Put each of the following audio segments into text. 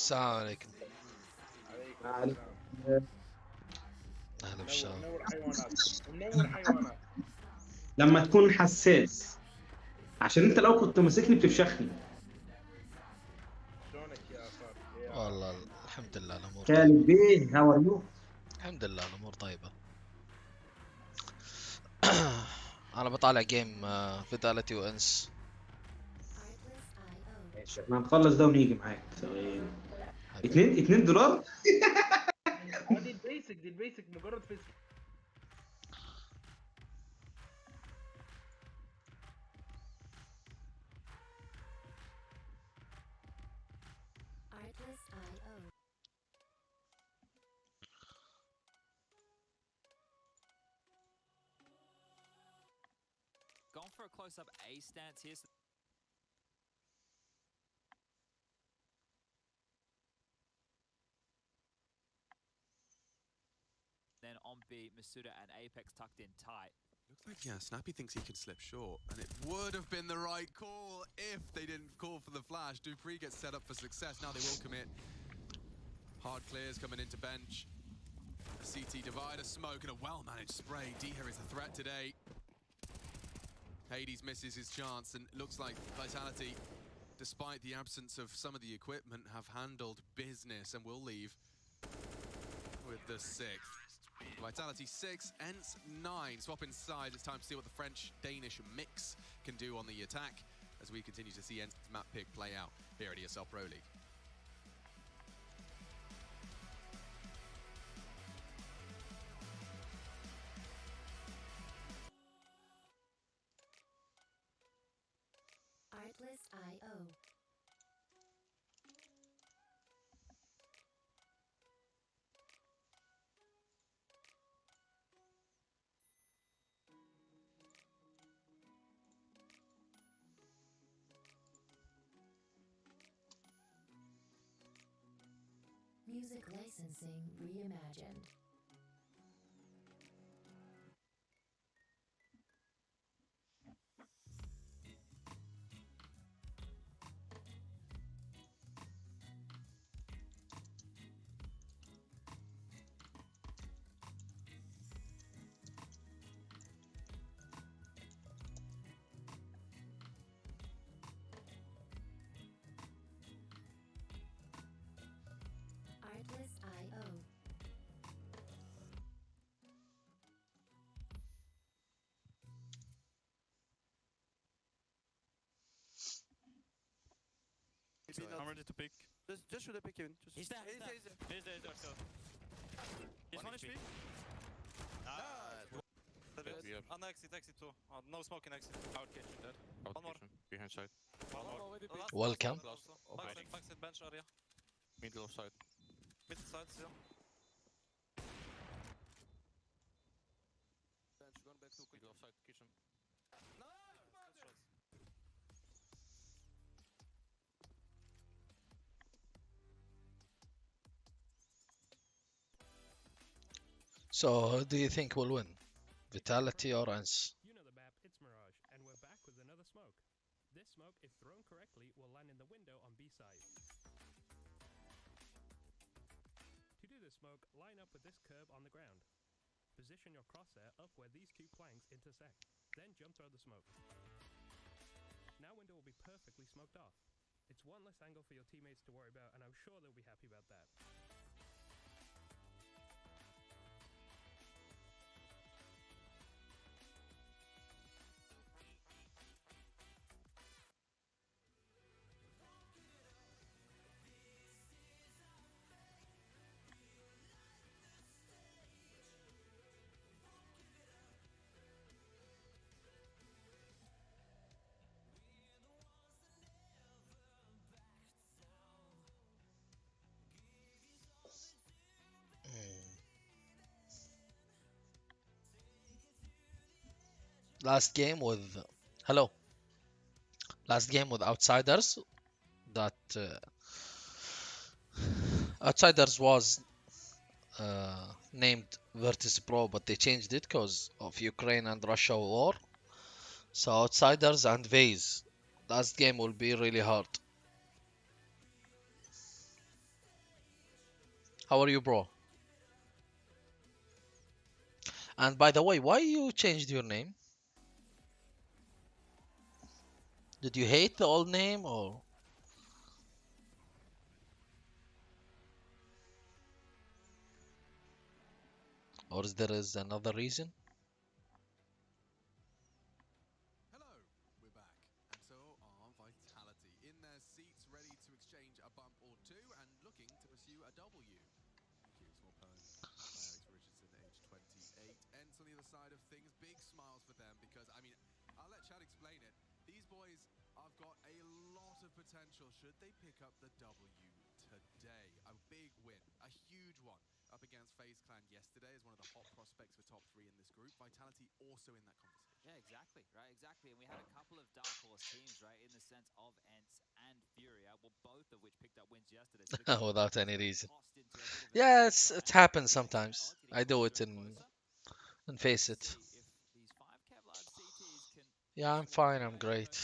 السلام عليكم. عليكم عليك. السلام. اهلا منور بالشام. منور حيوانات منور حيوانات. لما تكون حساس، عشان انت لو كنت ماسكني بتفشخني. شلونك يا صار يا والله الحمد لله الامور كالب طيبه. بيه، هاو ار يو؟ الحمد لله الامور طيبه. انا بطالع جيم فيتاليتي وانس. ماشي، احنا هنخلص ده ونيجي معاك. حبيبي. $2 دي البيسك دي البيسك مجرد فيسك. Going for a close-up A stance here. Then on B, Masuda and Apex tucked in tight. Looks like, yeah, Snappy thinks he can slip short, and it would have been the right call if they didn't call for the flash. Dupree gets set up for success. Now they will commit. Hard clears coming into bench. A CT divider, smoke, and a well-managed spray. Diha is a threat today. Hades misses his chance, and looks like Vitality, despite the absence of some of the equipment, have handled business and will leave with the 6th. Vitality 6, ENCE 9. Swapping sides, it's time to see what the French-Danish mix can do on the attack as we continue to see ENCE's map pick play out here at ESL Pro League. Artlist.io. Music licensing reimagined. Artlist.io. I'm ready to pick. Just shoot a pick, Kevin. He's there. He's there. He's 1 HP. On exit too. No smoke in exit. Out kitchen dead. One more. Behind side. One more. Welcome. Backside bench area. Middle of side. Middle side still. Bench going back to middle of side kitchen. So who do you think will win? Vitality or ENCE? You know the map, it's Mirage, and we're back with another smoke. This smoke, if thrown correctly, will land in the window on B side. To do this smoke, line up with this curb on the ground. Position your crosshair up where these two planks intersect. Then jump throw the smoke. Now window will be perfectly smoked off. It's one less angle for your teammates to worry about, and I'm sure they'll be happy about that. last game with hello. Last game with Outsiders. That Outsiders was named Virtus Pro, but they changed it because of Ukraine and Russia war. So Outsiders and Vase. Last game will be really hard. How are you, bro? And by the way, why you changed your name? Did you hate the old name or is there is another reason? Hello, we're back. And so are Vitality. In their seats, ready to exchange a bump or two and looking to pursue a W. Here's more poem by Alex Richardson, age 28. Ents on the other side of things. Big smiles for them because, I mean, I'll let Chad explain it. These boys have got a lot of potential should they pick up the W today. A big win, a huge one up against FaZe Clan yesterday as one of the hot prospects for top 3 in this group. Vitality also in that conversation. Yeah, exactly, right, exactly. And we had a couple of dark horse teams, right, in the sense of Ents and Furia, well, both of which picked up wins yesterday. So the Without any reason. tossed into a bit of a Yeah, side it happens by sometimes. Vitality, I do it closer and in closer. and face it. See if these 5 Kevlar CTs can Yeah, I'm fine. I'm great.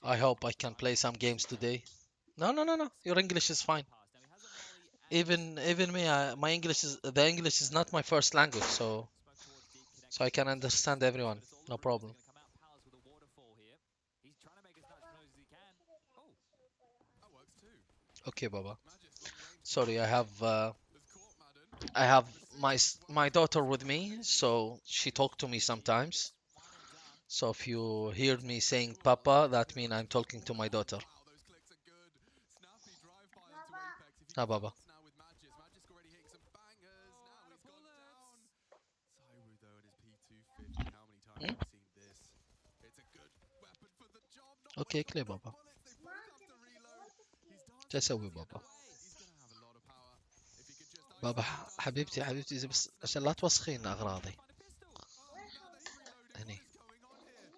I hope I can play some games today. No, no, no, no. Your English is fine. Even me, my English is the English is not my first language, so I can understand everyone. No problem. That works too. Okay, Baba. Magis, long range. Sorry, I have There's court, Madden. I have my daughter with me, so she talk to me sometimes. So if you hear me saying Papa, that means I'm talking to my daughter. Wow, those clicks are good. Snappy drive-by into Apex. If he Ah, gets Baba. shots now with Magis. Magis already hitting some bangers. Now he's gone down. Saiwu though in his P250. How many times have we seen this? It's a good weapon for the job. Not Okay, with clear, enough Baba. bullets. They both have to reload. He's dancing تسوي towards the بابا. end of the way. He's gonna have a lot of power. If he could just بابا isolate حبيبتي down. حبيبتي بس عشان لا توسخين أغراضي. Now that هني. he's reloading, what is going on here?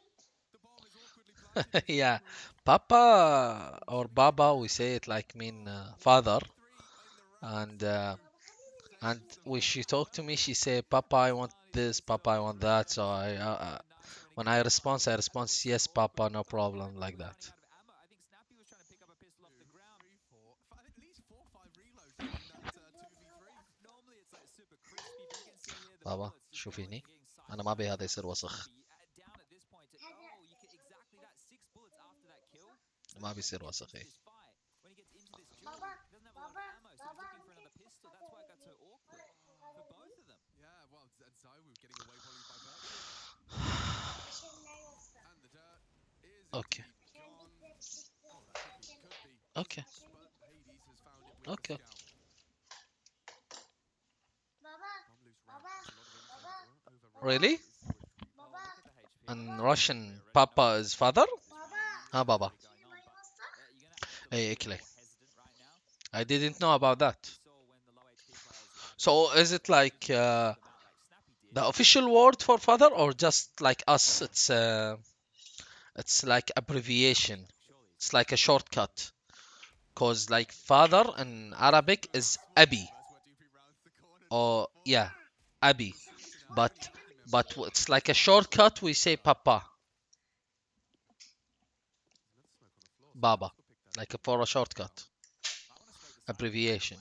The bomb is awkwardly planted. Yeah, Papa or Baba, we say it like mean father. And when she talk to me, she say, "Papa, I want this. Papa, I want that." So when I respond, yes, Papa, no problem, like that. I think Snappy was trying to pick up a pistol off the ground. 3, 4, at least 4 or 5 reloads in that 2v3. Normally it's like super crispy, but you can see here the بابا bullets just شوفيني going and getting أنا ما أبي هذا siphoned يصير out. وسخ. Down at this point, oh, you can exactly that 6 bullets after that kill. ما أبي When he يصير gets وسخ. into إيه. this fight, when he gets into this duel, he doesn't have a lot of ammo, so he's looking for another pistol. That's why it got so awkward for both of them. Yeah, well, and Zaiwu getting away probably by virtue of that. And the dirt is Okay. indeed gone. Oh, that could be. Okay. But Hades has found it with Okay. the scout. Bomb loose round. A lot of info over Really? Oh, look at the HP. And Russian Papa is father? Ah, Baba. You're gonna have to Hey, be Ikle. more hesitant right now. I didn't know about that. Saw when the low HP players So is it like the official word for father, or just like us? It's like abbreviation. It's like a shortcut. Cause like father in Arabic is Abi. Or yeah, Abi. But it's like a shortcut. We say Papa, Baba, like for a shortcut. Abbreviation.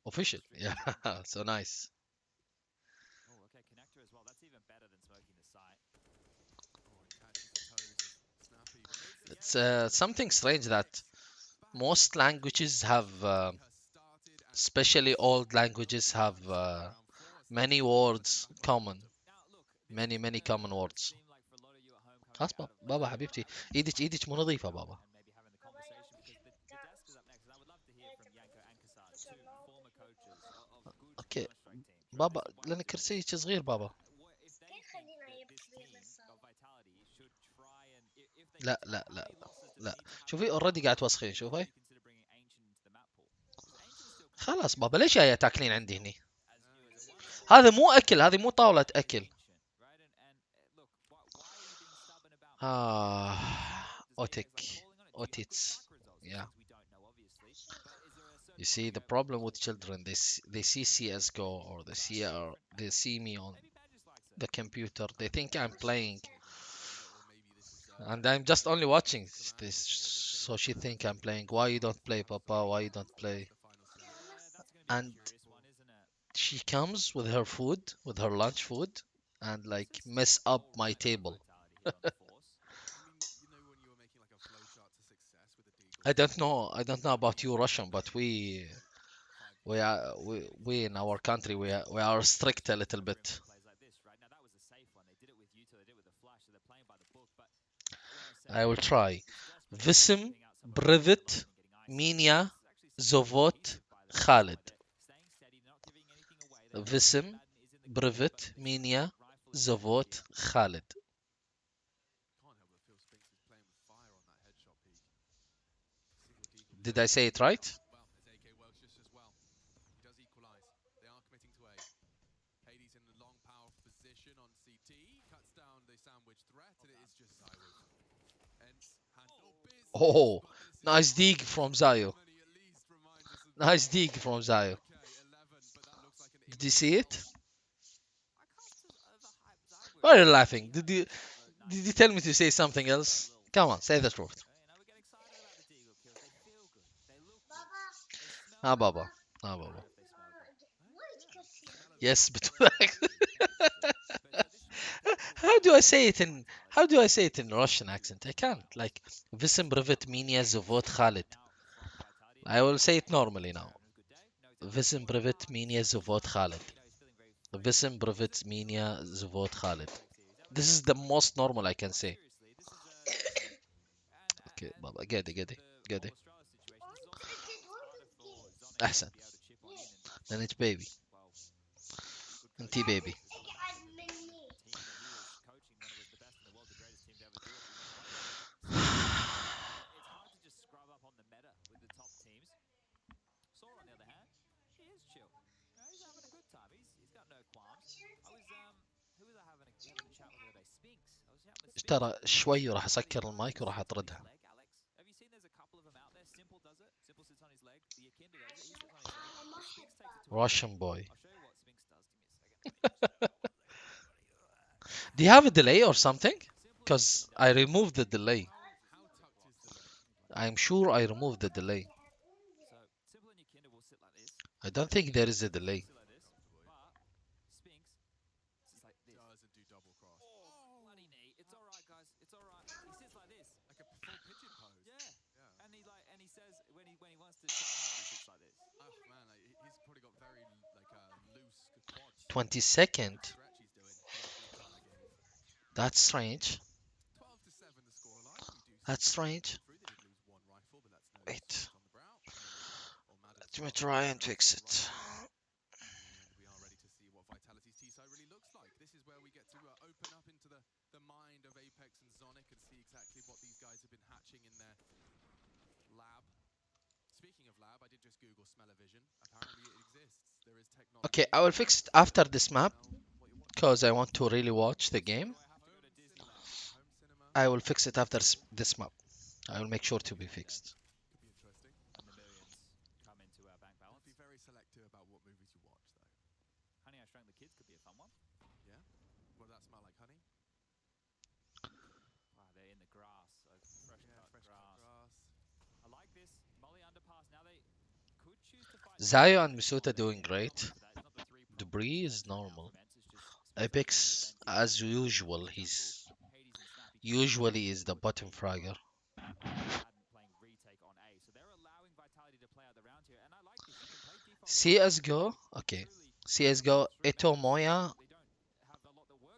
Official. Yeah. So nice. Oh, okay, connector as well. That's even better than smoking the site. It's something strange that most languages have, especially old languages, have many words common. Many common words. خلاص بابا حبيبتي ايدك مو نظيفة بابا. اوكي بابا لان كرسيك صغير بابا. لا لا لا لا شوفي اوريدي قاعد توسخين شوفي. خلاص بابا ليش جايه تاكلين عندي هني؟ هذا مو اكل، هذه مو طاولة اكل. Otik. Otits. Yeah. You see, the problem with children, they see CSGO or they see me on the computer. They think I'm playing, and I'm just only watching this. So she think I'm playing. Why you don't play, Papa? Why you don't play? And she comes with her food, with her lunch food, and like mess up my table. I don't know about you, Russian, but we in our country we are strict a little bit. I will try. Vism, Brivit, Minya, Zovot, Khalid. Vism, Brivit, Minya, Zavot, Khalid. Did I say it right? Oh, nice dig from Zayo. Nice dig from Zayo. Did you see it? Why are you laughing? Did you tell me to say something else? Come on, say the truth. Ah, Baba. Ah, Baba. Yes, but how do I say it in Russian accent? I can't. Like Vism Brevet Minia Zavot Khalid. I will say it normally now. Vism Brevet Minia Zavot Khalid. Vism Brevet Minia Zavot Khalid. This is the most normal I can say. Okay, Baba. Get it. أحسن. Then it's baby. And T baby. ترى شوي راح اسكر المايك وراح اطردها. Russian boy. Do you have a delay or something? Because I removed the delay. I'm sure I removed the delay. I don't think there is a delay. And he like, and he says when he wants to try hard, he sits like this. Oh man, like, he's probably got very loose quads. 22nd. That's strange. 12 to 7 the scoreline. That's strange. They did lose one rifle, but that's no Wait. on the brow. Let me try and fix it. And we are ready to see what Vitality's T-side really looks like. This is where we get to open up into the mind of Apex and Zonic and see exactly what these guys have been hatching in their lab. Speaking of lab, I did just Google smell-o-vision. Apparently it exists. There is technology. Okay, I will fix it after this map because I want to really watch the game. I will fix it after this map. I will make sure to be fixed. Could be interesting. And the millions come into our bank balance. Be very selective about what movies you watch, though. Honey, I Shrunk the Kids could be a fun one. Yeah? What does that smell like, honey? Wow, they're in the grass, so fresh cut grass. I like this. Molly underpass. Now they could choose to fight. Zayo and Misuta doing great. Debris is normal. Apex, as usual, he's usually is the bottom fragger. CSGO, okay. CSGO, Eto Moya.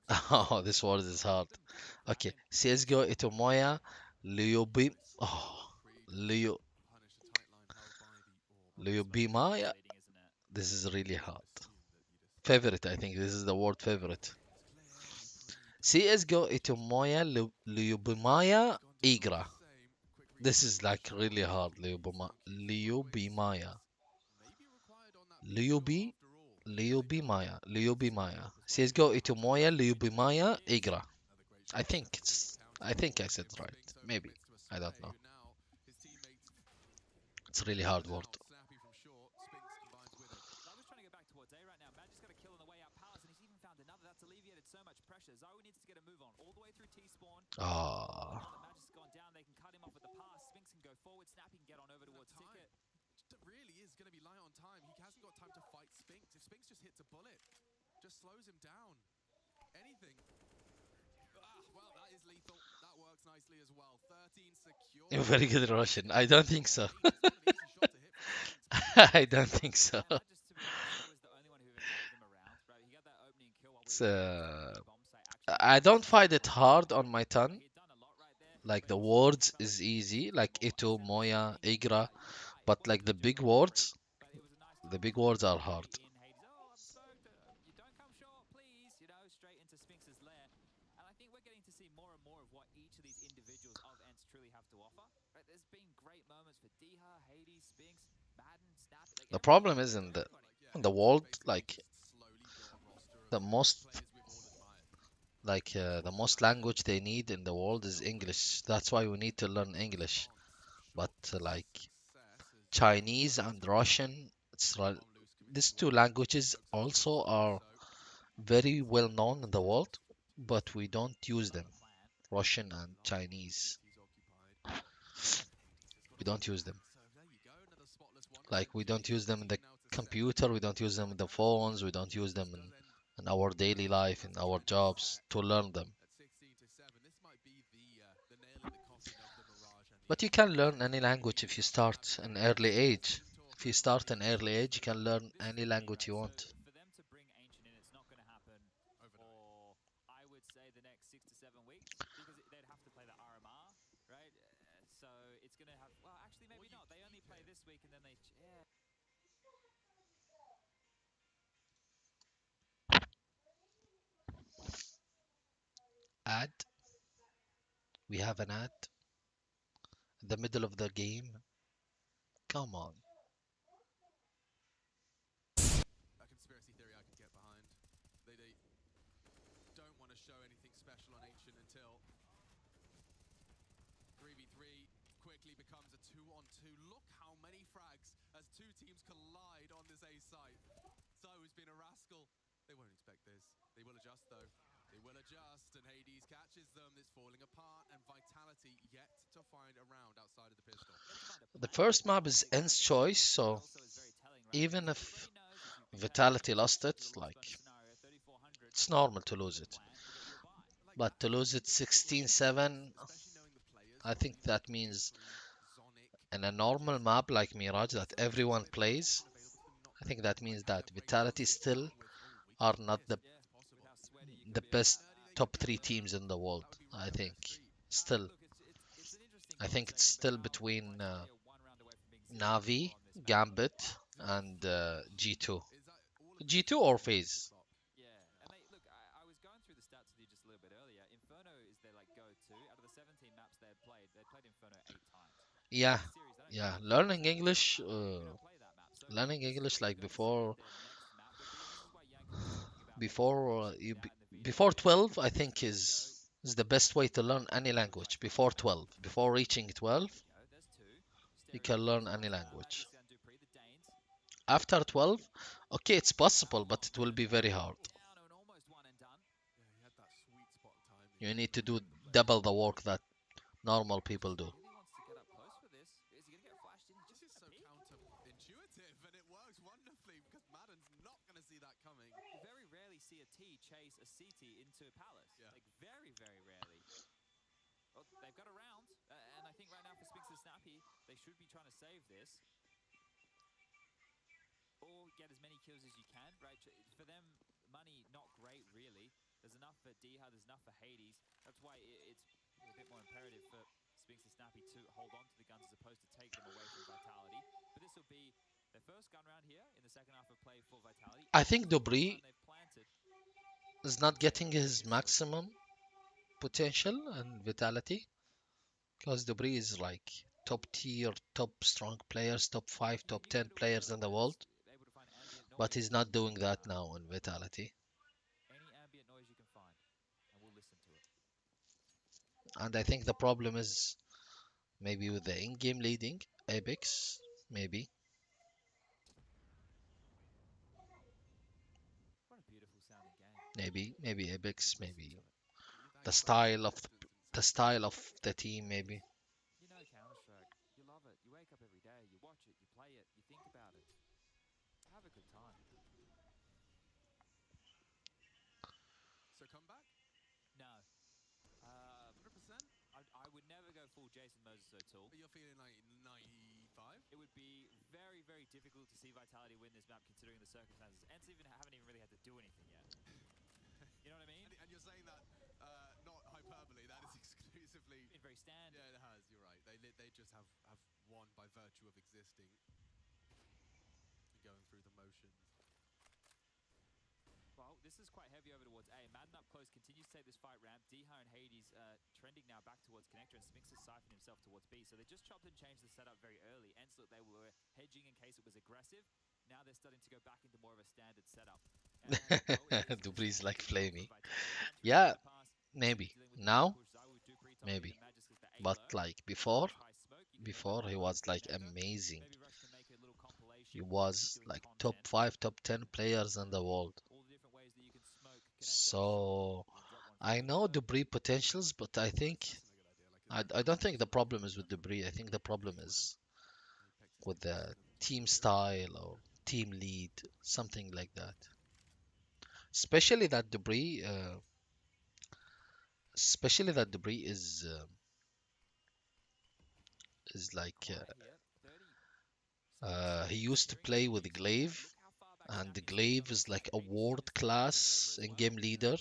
Oh, this word is hard. Okay, CSGO, Eto Moya, Liobi. Oh, Liobimaya. This is really hard. Favorite, I think this is the word favorite. CSGO, Eto Moya, Liobimaya, Igra. This is like really hard. Liobimaya. Liobimaya. CSGO, Itomoya, Liubimaya, Igra. I think it's I think I said right. Maybe. I don't know. It's really hard word. I was trying to go back towards A right now. Magic's got a kill on the way out Palace, and he's even found another. That's alleviated so much pressure. Zoe needs to get a move on all the way through T-spawn. Ah, Now that Magic's gone down, they can cut him off with the pass. Spinks can go forward. Snappy can get on over towards Ticket. Really is going to be light on time. He hasn't got time to fight Spinks. If Spinks just hits a bullet, just slows him down. Anything. Well, that is lethal. That works nicely as well. 13 secure. you're very good at Russian. I don't think so. I don't think so. Yeah, Magic's, to be honest, was the only one who even gave them a round. Right, he got that opening kill while we It's, were on the bomb site. Actually, I don't find it hard on my tongue. he had done a lot right there. Like the words is easy, like Ito, Moya, Igra, but like the big words, But it was a nice the big words are hard. in Hades. Oh, I'm smoked. You don't come short, please. You know, straight into Spinx's lair. And I think we're getting to see more and more of what each of these individuals of Ents truly have to offer. Right? There's been great moments for Diha, Hades, Spinx, Madden, Snap. Like The everybody, problem is in the world, like the most the most language they need in the world is English. That's why we need to learn English. But like Chinese and Russian, it's like these two languages also are very well known in the world, but we don't use them. Russian and Chinese, we don't use them. Like we don't use them in the computer, we don't use them in the phones, we don't use them in our daily life, in our jobs to learn them. But you can learn any language if you start an early age. If you start an early age, you can learn any language you want. For them to bring Ancient in, it's not going to happen for, I would say, the next 6 to 7 weeks because they'd have to play the RMR, right? So it's going to have, well, actually, maybe not. They only play this week and then they, yeah. Ad. We have an ad in the middle of the game. Come on. A conspiracy theory I could get behind. They don't want to show anything special on Ancient until 3v3 quickly becomes a 2-on-2. Look how many frags as two teams collide on this A site. Zoe's been a rascal. They won't expect this. They will adjust though. They will adjust, and Hades catches them. It's falling apart, and Vitality yet to find a round outside of the pistol. The first map is N's choice, so even if Vitality lost it, like it's normal to lose it. But to lose it 16-7, I think that means in a normal map like Mirage that everyone plays, I think that means that Vitality still are not the best top 3 teams in the world. I think still. I think it's still between Navi, Gambit, and G2. G2 or FaZe. Yeah, and look, I was going through the stats with you just a little bit earlier. Inferno is their like go-to. Out of the 17 maps they played Inferno 8 times. Yeah, Series, they don't yeah. play Learning English, they don't play that map. So learning English like their before, next map would be, and this is why Yankee was talking about before you, that in the video. before 12, I think is the best way to learn any language. Before 12, before reaching 12, There's two. you can learn any language. Alexis and Dupree, the Danes. After 12, okay, it's possible, but it will be very hard. Down and almost one and done. Yeah, he had that sweet spot timing. You need to do double the work that normal people do. Really wants to get up close for this. Is he gonna get flashed in? This is so counterintuitive, and it works wonderfully because Madden's not going to see that coming. You very rarely see a T chase a CT into Palace. Yeah. Like very, very rarely. Well, they've got a round, and I think right now for Spinx and Snappy, they should be trying to save this. Or get as many kills as you can, right? For them, money, not great, really. There's enough for Diha, there's enough for Hades. That's why it's a bit more imperative for Spinx and Snappy to hold on to the guns as opposed to take them away from Vitality. But this will be their first gun round here in the second half of play for Vitality. I think Dupree They've planted. is not getting his maximum potential and vitality because Dupree is like top tier, top strong players, top 5, top 10 players in the world, Able to find ambient noise. but he's not doing that now in vitality. Any ambient noise you can find, and we'll listen to it. And I think the problem is maybe with the in-game leading, Apex, maybe. What a beautiful sounding game. Maybe Apex, maybe Thank the you for that style of confidence and the style of the team, maybe. You know Counter-Strike. You love it. You wake up every day. You watch it. You play it. You think about it. Have a good time. So come back, No. 100%. I would never go full Jason Moses O'Toole. You're feeling like 95. It would be very, very difficult to see Vitality win this map considering the circumstances. ENCE haven't even really had to do anything yet. You know what I mean? And you're saying that not hyperbole. That is exclusively. Been very standard. Yeah, it has. You're right. They just have won by virtue of existing and going through the motions. Well, this is quite heavy over towards A. Madden up close continues to take this fight ramp. Deha and Hades trending now back towards Connector, and Spinx has siphoned himself towards B. So they just chopped and changed the setup very early. ENCE looked they were hedging in case it was aggressive. Now they're starting to go back into more of a standard setup. Dupree's like flamey. Yeah, maybe. Now, maybe. But like before he was like amazing. He was like top 5, top 10 players in the world. So I know Dupree potentials, but I think I don't think the problem is with Dupree. I think the problem is with the team style or team lead, something like that. Especially that Dupree, is like he used to play with Glaive, and the Glaive is like a world class in-game leader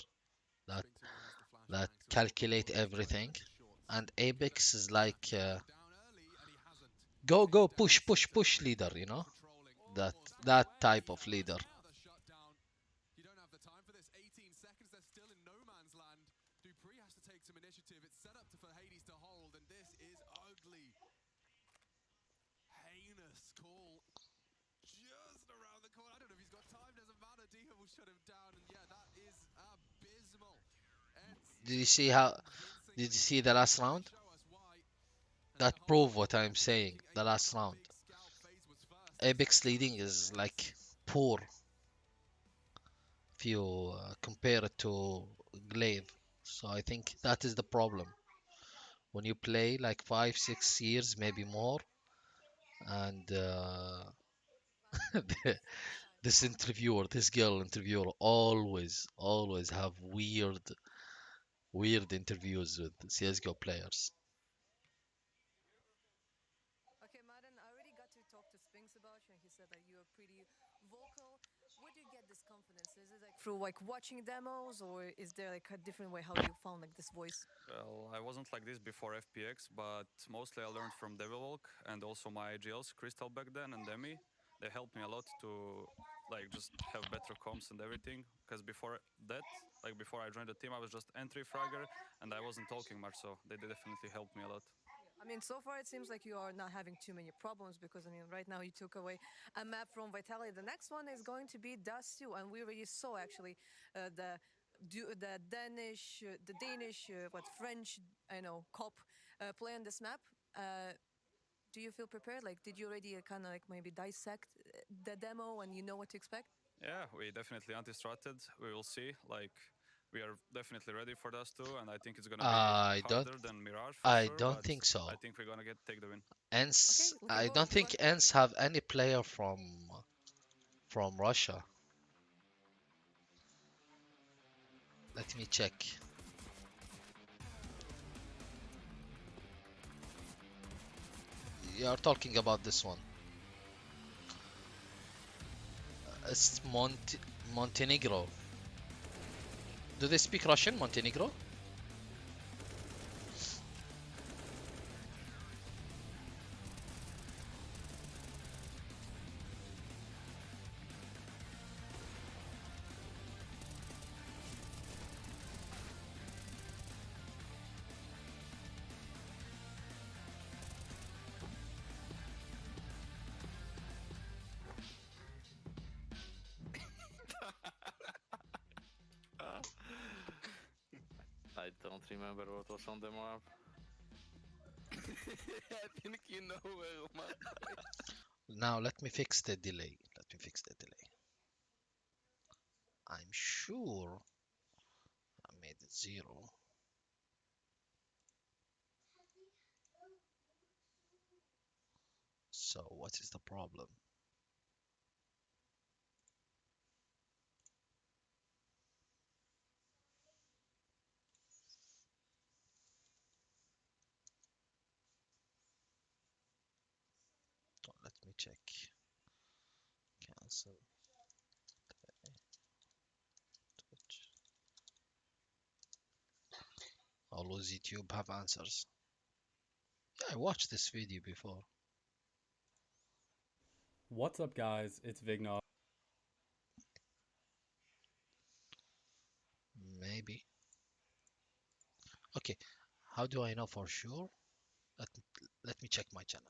that calculate everything, and Apex is like go push leader, you know, that type of leader. You don't have the time for this. 18 seconds. They're still in no man's land. Dupree has to take some initiative. It's set up for Hades to hold, and this is ugly. Heinous call. Just around the corner. I don't know if he's got time. Doesn't matter. Deha will shut him down, and yeah, that is abysmal. Did you see how? Did you see the last round? That proved what I'm saying. The last round, Apex leading is like poor if you compare it to Glaive. So I think that is the problem. When you play like 5, 6 years, maybe more, and this girl interviewer, always have weird interviews with CSGO players. Okay, Madden, I already got to talk to Spinks about you, and he said that you are pretty vocal. Where do you get this confidence? Is it like through like watching demos, or is there like a different way how you found like this voice? Well, I wasn't like this before FPX, but mostly I learned from Devilwalk and also my IGLs, Crystal back then and Demi. They helped me a lot to like just have better comps and everything. Because before that, like before I joined the team, I was just entry fragger and I wasn't talking much, so they definitely helped me a lot. I mean, so far it seems like you are not having too many problems because, I mean, right now you took away a map from Vitality. The next one is going to be Dust 2, and we already saw actually the Danish, what French, I know, cop play on this map. Do you feel prepared? Like, did you already kind of like maybe dissect the demo and you know what to expect? Yeah, we definitely anti-stratted. We will see. Like, we are definitely ready for Dust 2, and I think it's gonna be harder than Mirage for I sure. don't but think so. I think we're gonna take the win. ENCE, Okay, I don't think ENCE have any player from Russia. Let me check. You are talking about this one. It's Montenegro. Do they speak Russian, Montenegro? remember what was on the map. I think you know where map. Now let me fix the delay. Let me fix the delay. I'm sure I made it 0. So what is the problem? Let me check. Cancel. Twitch. Always YouTube have answers. Yeah, I watched this video before. What's up, guys? It's Vignog. Maybe. Okay, how do I know for sure? Let me check my channel.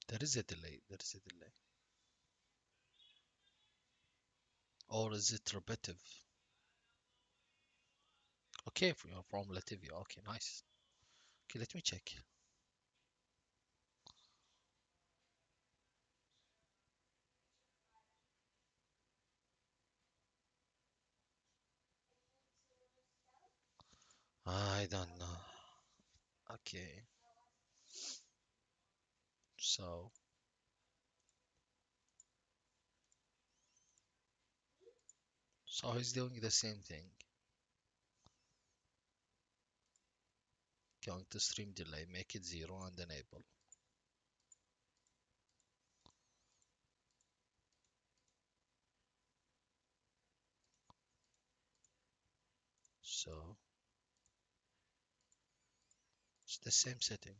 There is a delay. There is a delay. Or is it repetitive? Okay, from Latvia. Okay, nice. Okay, let me check. I don't know. Okay. So he's doing the same thing. Going to stream delay, make it 0 and enable. So it's the same setting.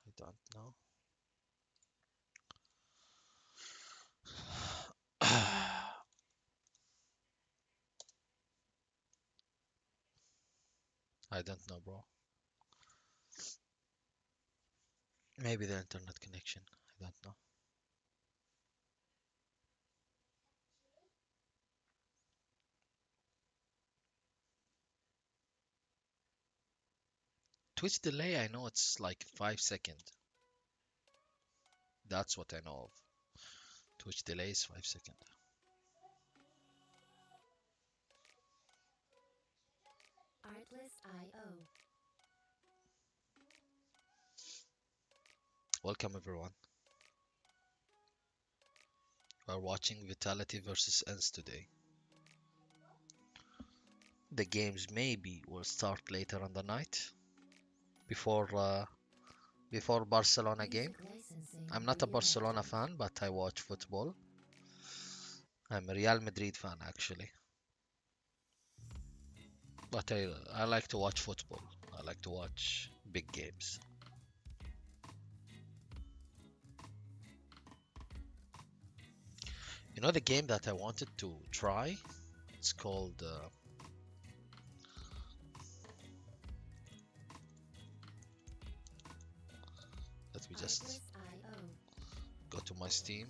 I don't know. I don't know, bro. Maybe the internet connection. I don't know. Twitch delay, I know it's like 5 seconds. That's what I know of. Twitch delay is 5 seconds. Artlist.io. Welcome everyone. We're watching Vitality versus Ens today. The games maybe will start later on the night before Barcelona game. I'm not a Barcelona fan, but I watch football. I'm a Real Madrid fan actually. But I like to watch football. I like to watch big games. You know the game that I wanted to try? It's called let me just go to my Steam.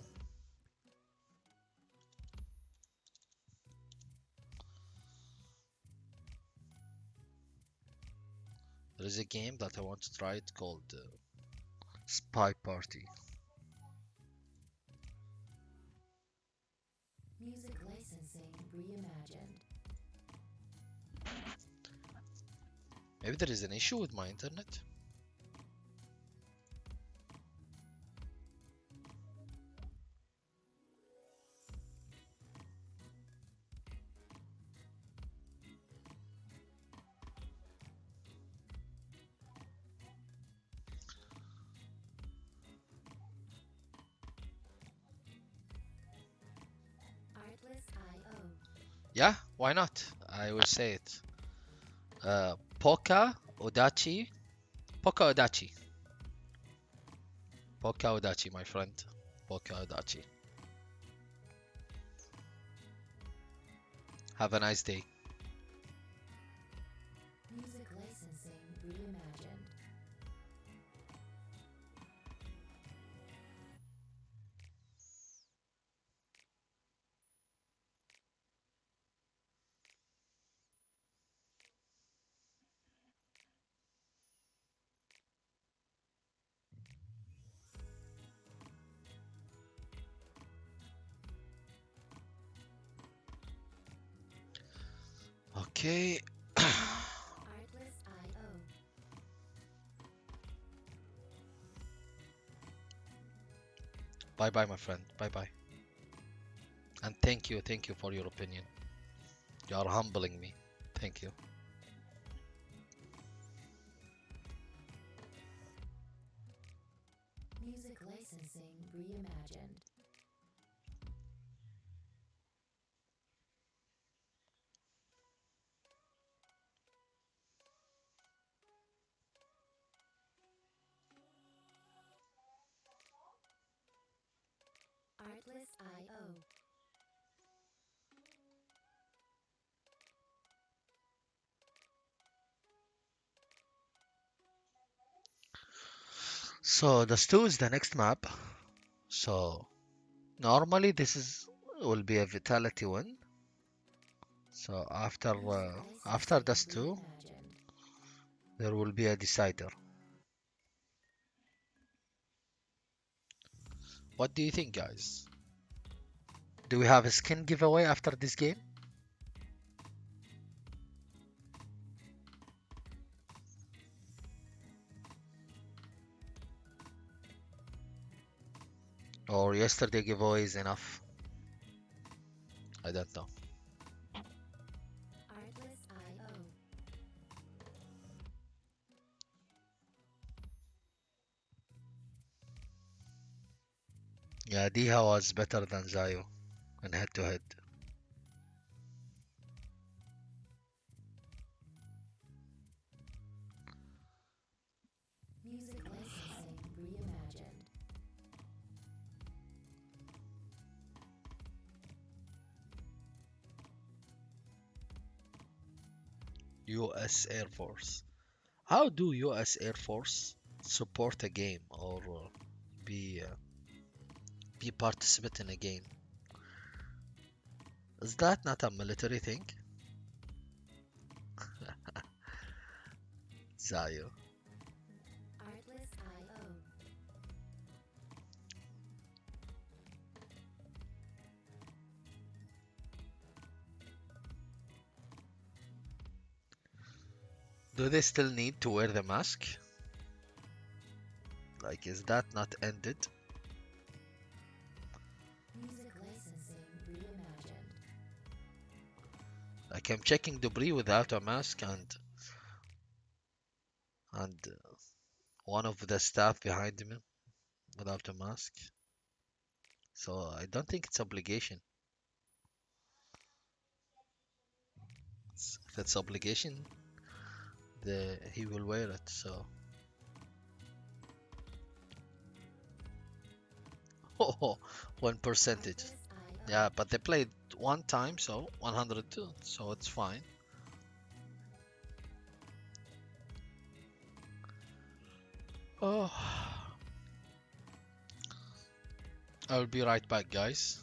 There is a game that I want to try. It's called Spy Party. Music licensing reimagined. Maybe there is an issue with my internet. Yeah, why not? I will say it. Poka Odachi. Poka Odachi. Poka Odachi, my friend. Poka Odachi. Have a nice day. Music licensing reimagined. Okay. Artless IO. Bye bye, my friend. Bye bye. And thank you for your opinion. You are humbling me. Thank you. Music licensing reimagined. Artless IO. So the stew is the next map. So normally this is will be a vitality win. So after the stew, there will be a decider. What do you think, guys? Do we have a skin giveaway after this game? Or yesterday giveaway is enough? I don't know. Artless IO. Yeah, Diha was better than Zayo in head to head. Music licensing reimagined. US Air Force. How do US Air Force support a game or be be participant in a game? Is that not a military thing? Zayo. Artless IO. Do they still need to wear the mask? Like, is that not ended? Music licensing reimagined. Like, I'm checking debris without a mask, and one of the staff behind me without a mask. So I don't think it's obligation. If it's obligation, he will wear it. So. Oh, 1%. Yeah, but they played one time, so 102, so it's fine. Oh, I'll be right back, guys.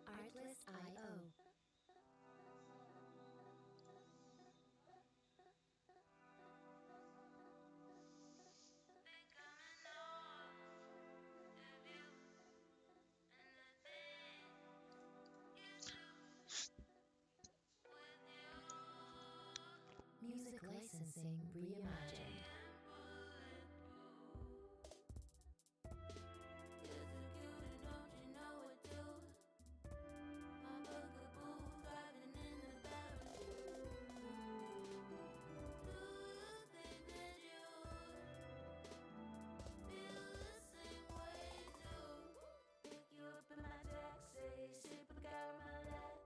Artless IO. Music licensing reimagined. Pick you up in my taxi, sip a caramel latte.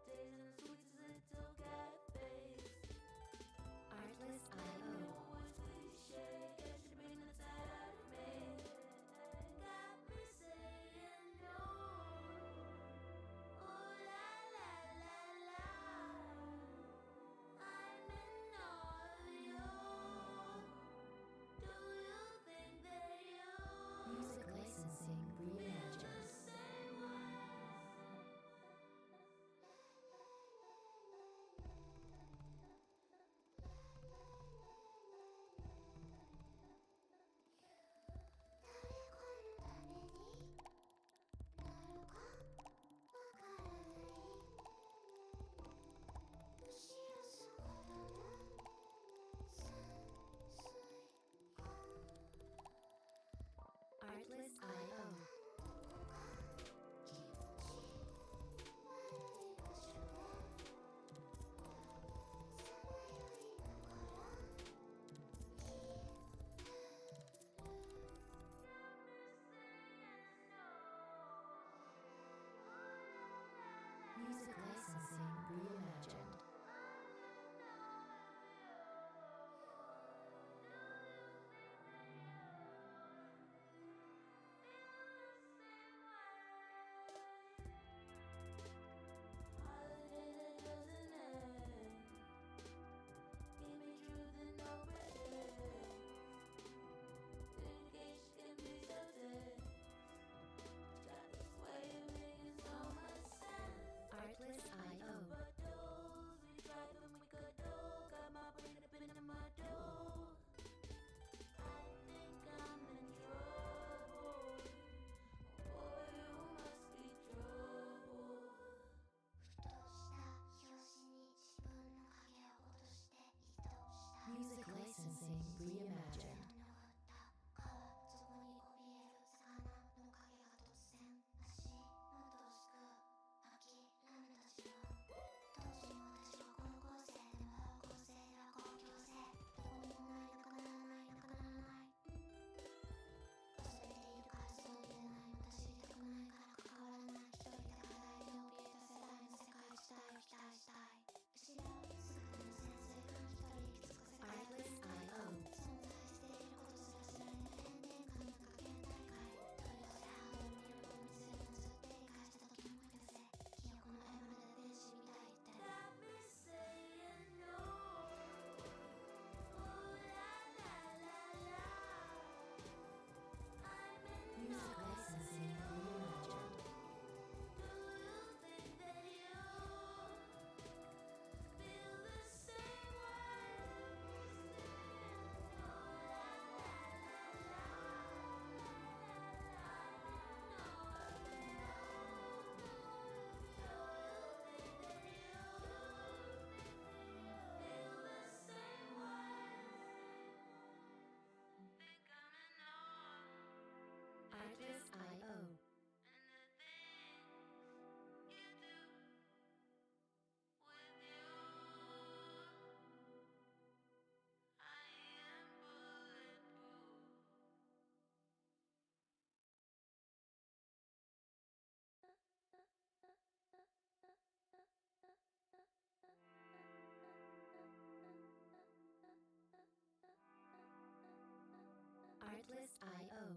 Artlist.io.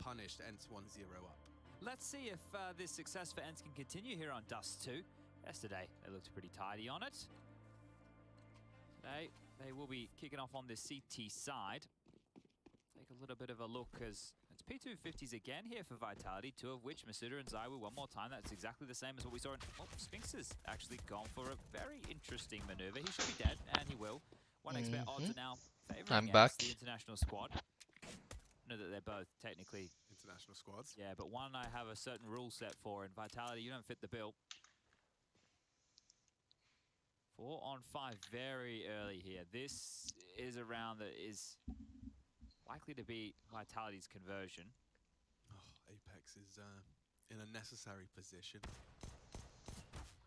Punished, Ents 1-0 up. Let's see if this success for Ents can continue here on Dust 2. Yesterday, they looked pretty tidy on it. Today, they will be kicking off on the CT side. Take a little bit of a look as it's P250s again here for Vitality, two of which Masuda and Zaiwu one more time. That's exactly the same as what we saw in... Oh, Sphinx has actually gone for a very interesting maneuver. He should be dead, and he will. 1xBet odds are now favouring the international squad. I know that they're both technically... international squads. Yeah, but one I have a certain rule set for. In Vitality, you don't fit the bill. 4 on 5 very early here. This is a round that is likely to be Vitality's conversion. Oh, Apex is in a necessary position.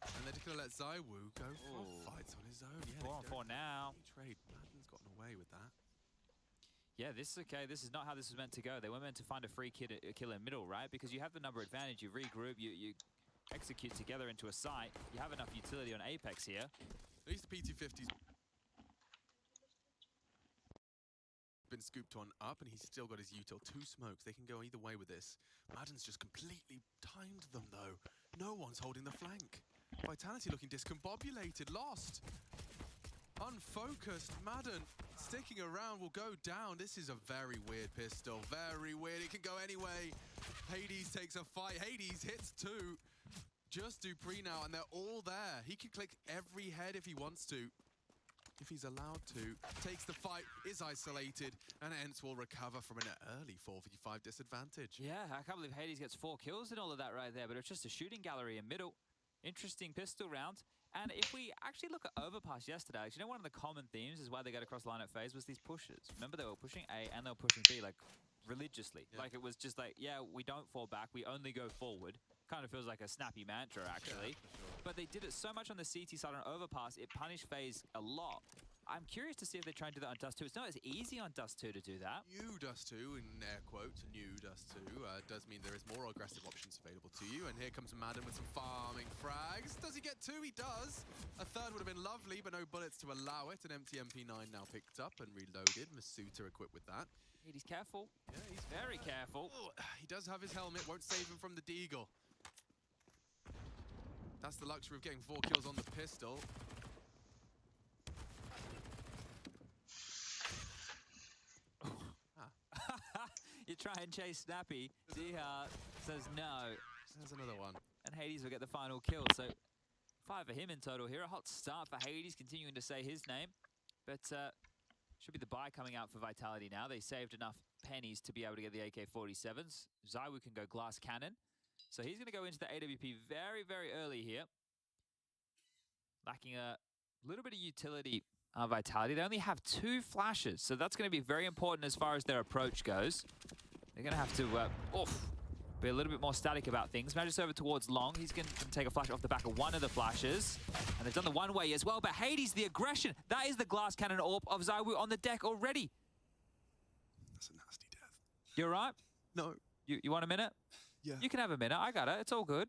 And they're just going to let Zaiwu go for fights on his own. Yeah, 4 on 4 now. Trade. Madden's gotten away with that. Yeah, this is okay. This is not how this was meant to go. They were meant to find a free kill in middle, right? Because you have the number advantage. You regroup, you execute together into a site. You have enough utility on Apex here. At least the P250's been scooped on up, and he's still got his util. 2 smokes. They can go either way with this. Madden's just completely timed them, though. No one's holding the flank. Vitality looking discombobulated, lost. Unfocused. Madden sticking around will go down. This is a very weird pistol. Very weird. It can go anyway. Hades takes a fight. Hades hits 2. Just Dupree now, and they're all there. He can click every head if he wants to. If he's allowed to. Takes the fight, is isolated, and Ents will recover from an early 4v5 disadvantage. Yeah, I can't believe Hades gets 4 kills and all of that right there, but it's just a shooting gallery in middle. Interesting pistol round. And if we actually look at Overpass yesterday, you know, one of the common themes is why they got across lineup phase was these pushes. Remember, they were pushing A and they were pushing B, like, religiously. Yeah. Like, it was just like, yeah, we don't fall back, we only go forward. Kind of feels like a snappy mantra, actually. Yeah, sure. But they did it so much on the CT side on Overpass, it punished FaZe a lot. I'm curious to see if they try and do that on Dust 2. It's not as easy on Dust 2 to do that. New Dust 2, in air quotes, new Dust 2, does mean there is more aggressive options available to you. And here comes Madden with some farming frags. Does he get 2? He does. A third would have been lovely, but no bullets to allow it. An empty MP9 now picked up and reloaded. Masuta equipped with that. He's careful. Yeah, he's very careful. Oh, he does have his helmet, won't save him from the deagle. That's the luxury of getting 4 kills on the pistol. You try and chase Snappy. Ziha says no. There's another one. And Hades will get the final kill. So 5 for him in total here. A hot start for Hades, continuing to say his name. But should be the buy coming out for Vitality now. They saved enough pennies to be able to get the AK-47s. Zaiwu can go glass cannon. So he's going to go into the AWP very, very early here. Lacking a little bit of utility Vitality. They only have 2 flashes, so that's going to be very important as far as their approach goes. They're going to have to be a little bit more static about things. Magic over towards Long. He's going to take a flash off the back of one of the flashes. And they've done the one-way as well, but Hades, the aggression. That is the glass cannon AWP of Zaiwu on the deck already. That's a nasty death. You all right? No. You want a minute? Yeah. You can have a minute. I got it. It's all good.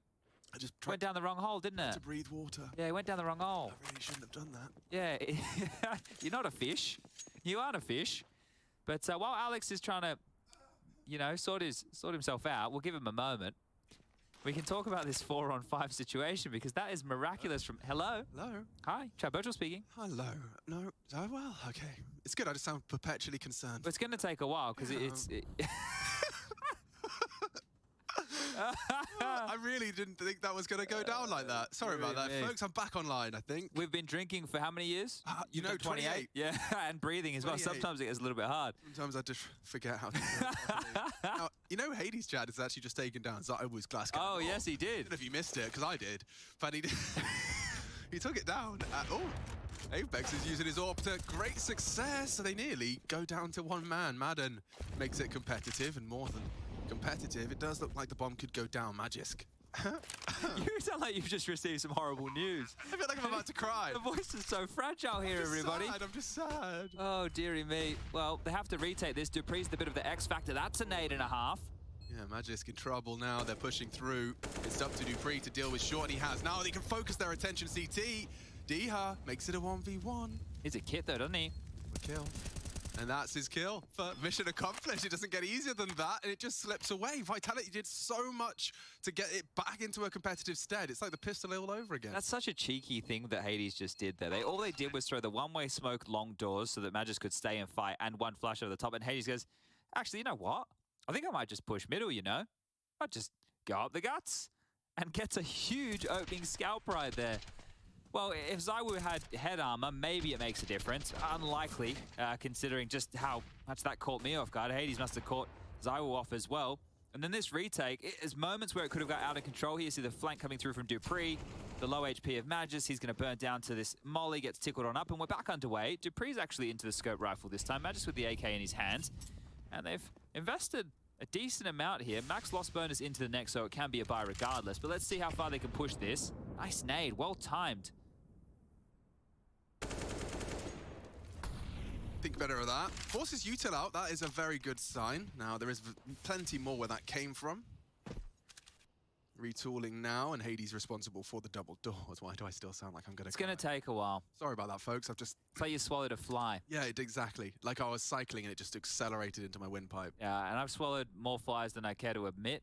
I just went down the wrong hole, didn't it? To breathe water. Yeah, it went down the wrong hole. I really shouldn't have done that. Yeah, you're not a fish. You aren't a fish. But while Alex is trying to, you know, sort himself out, we'll give him a moment. We can talk about this 4 on 5 situation because that is miraculous from... Hello? Hello? Hi, Chad Birchall speaking. Hello. No, oh, well, okay. It's good. I just sound perpetually concerned. But it's going to take a while because it's... I really didn't think that was going to go down like that. Sorry about that, folks. I'm back online, I think. We've been drinking for how many years? You know, 28. Yeah, and breathing as 28. Well. Sometimes it gets a little bit hard. Sometimes I just forget how to do it. Now, you know, Hades Chad is actually just taken down Zaiwu's glass cannon. Oh, yes, he did. I don't know if you missed it, because I did. But he did. He took it down. Apex is using his AWP to great success. So they nearly go down to 1 man. Madden makes it competitive and more than competitive. It does look like the bomb could go down, Magisk. You sound like you've just received some horrible news. I feel like I'm about to cry. The voice is so fragile here, everybody. I'm just sad. Oh, dearie me. Well, they have to retake this. Dupree's the bit of the X factor. That's a nade and a half. Yeah, Magisk in trouble now. They're pushing through. It's up to Dupree to deal with Short, and he has. Now they can focus their attention. CT Diha makes it a 1v1. He's a kid though, doesn't he? A kill. And that's his kill. For mission accomplished. It doesn't get easier than that, and it just slips away. Vitality did so much to get it back into a competitive stead. It's like the pistol all over again. That's such a cheeky thing that Hades just did there. All they did was throw the one-way smoke long doors so that Magus could stay and fight, and one flash over the top. And Hades goes, actually, you know what? I think I might just push middle, you know? I'll just go up the guts. And gets a huge opening scalp right there. Well, if ZywOo had head armor, maybe it makes a difference. Unlikely, considering just how much that caught me off guard. Hades must have caught ZywOo off as well. And then this retake, there's moments where it could have got out of control here. See the flank coming through from Dupree, the low HP of Magus. He's going to burn down to this molly, gets tickled on up, and we're back underway. Dupree's actually into the scope rifle this time. Magus with the AK in his hands. And they've invested a decent amount here. Max lost bonus into the neck, so it can be a buy regardless. But let's see how far they can push this. Nice nade, well timed. Think better of that. Forces util out, that is a very good sign. Now, there is plenty more where that came from. Retooling now, and Hades responsible for the double doors. Why do I still sound like I'm gonna It's gonna take a while. Sorry about that, folks. I've just... It's like you swallowed a fly. Yeah, exactly. Like I was cycling and it just accelerated into my windpipe. Yeah, and I've swallowed more flies than I care to admit.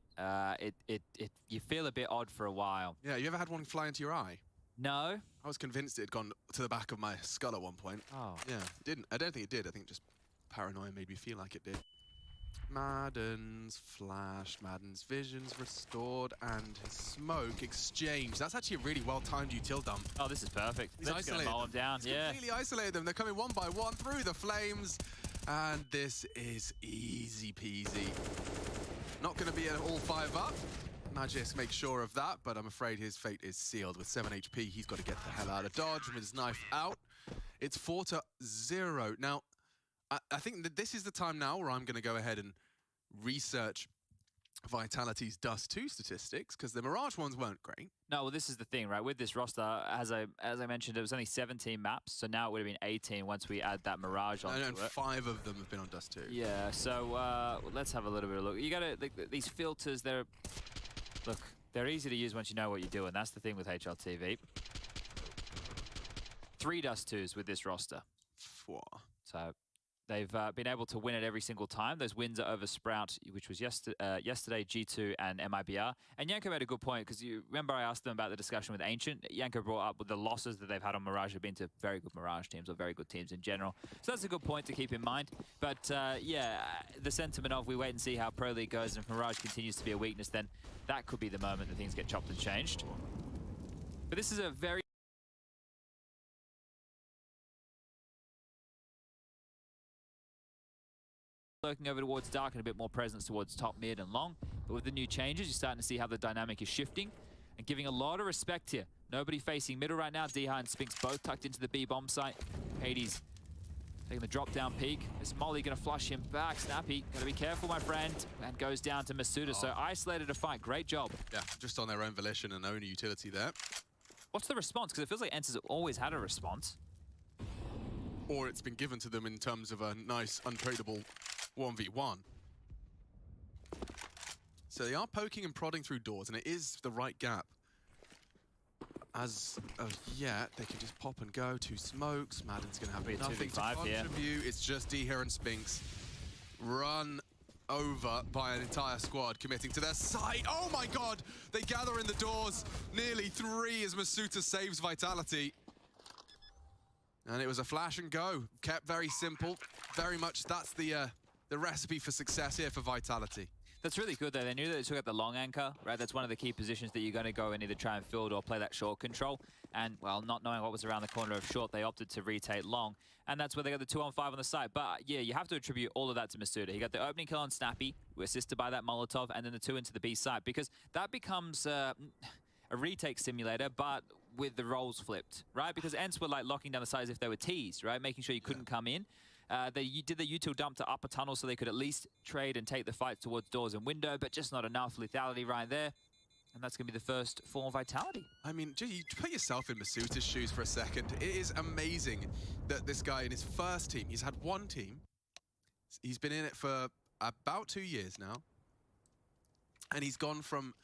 You feel a bit odd for a while. Yeah, you ever had one fly into your eye? No. I was convinced it had gone to the back of my skull at one point. Oh. Yeah, it didn't. I don't think it did. I think just paranoia made me feel like it did. Madden's flashed, Madden's visions restored, and his smoke exchanged. That's actually a really well-timed util dump. Oh, this is perfect. He's They're just gonna isolated mow him down. He's completely isolated them. They're coming one by one through the flames, and this is easy peasy. Not going to be an all 5 up. Magus makes sure of that, but I'm afraid his fate is sealed. With 7 HP, he's got to get the hell out of dodge with his knife out. It's 4-0. Now, I think that this is the time now where I'm going to go ahead and research Vitality's Dust 2 statistics, because the Mirage ones weren't great. No, well, this is the thing, right? With this roster, as I mentioned, it was only 17 maps, so now it would have been 18 once we add that Mirage onto And it. 5 of them have been on Dust 2. Yeah, so let's have a little bit of a look. You gotta, these filters, they're easy to use once you know what you're doing. That's the thing with HLTV. 3 Dust 2s with this roster. 4. So they've been able to win it every single time. Those wins are over Sprout, which was yesterday, G2 and MIBR. And Yanko made a good point, because you remember I asked them about the discussion with Ancient. Yanko brought up with the losses that they've had on Mirage have been to very good Mirage teams, or very good teams in general. So that's a good point to keep in mind. But yeah, the sentiment of we wait and see how Pro League goes, and if Mirage continues to be a weakness, then that could be the moment that things get chopped and changed. But this is a very... lurking over towards dark and a bit more presence towards top, mid, and long. But with the new changes, you're starting to see how the dynamic is shifting and giving a lot of respect here. Nobody facing middle right now. Diha and Spinks both tucked into the B bomb site. Hades taking the drop down peek. Is Molly going to flush him back? Snappy, got to be careful, my friend. And goes down to Masuda. So isolated a fight. Great job. Yeah, just on their own volition and own utility there. What's the response? Because it feels like Ents has always had a response. Or it's been given to them in terms of a nice, untradeable 1v1. So they are poking and prodding through doors, and it is the right gap. As of yet, they can just pop and go. 2 smokes. Madden's going to have nothing to contribute. It's just Diha and Spinks run over by an entire squad committing to their site. Oh my god! They gather in the doors. Nearly 3 as Masuta saves Vitality. And it was a flash and go. Kept very simple. Very much that's the recipe for success here for Vitality. That's really good, though. They knew that they took out the long anchor, right? That's one of the key positions that you're going to go and either try and field or play that short control. And, well, not knowing what was around the corner of short, they opted to retake long. And that's where they got the 2-on-5 on the side. But, yeah, you have to attribute all of that to Masuda. He got the opening kill on Snappy, assisted by that Molotov, and then the 2 into the B side. Because that becomes a retake simulator, but with the roles flipped, right? Because Ents were, like, locking down the side as if they were teased, right? Making sure you couldn't come in. They did the util dump to upper tunnel so they could at least trade and take the fight towards doors and window, but just not enough lethality right there. And that's going to be the first form of Vitality. I mean, gee, you put yourself in Masuta's shoes for a second. It is amazing that this guy in his first team, he's had 1 team. He's been in it for about 2 years now. And he's gone from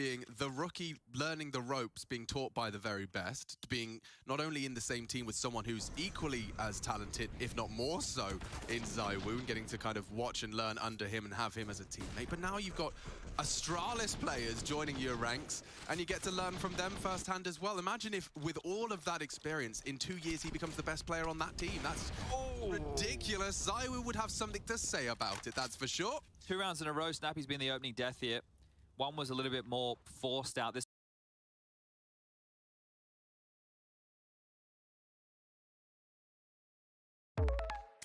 being the rookie learning the ropes, being taught by the very best, being not only in the same team with someone who's equally as talented, if not more so, in ZywOo, and getting to kind of watch and learn under him and have him as a teammate. But now you've got Astralis players joining your ranks, and you get to learn from them firsthand as well. Imagine if, with all of that experience, in 2 years he becomes the best player on that team. That's ridiculous. ZywOo would have something to say about it, that's for sure. 2 rounds in a row, Snappy's been the opening death here. One was a little bit more forced out. This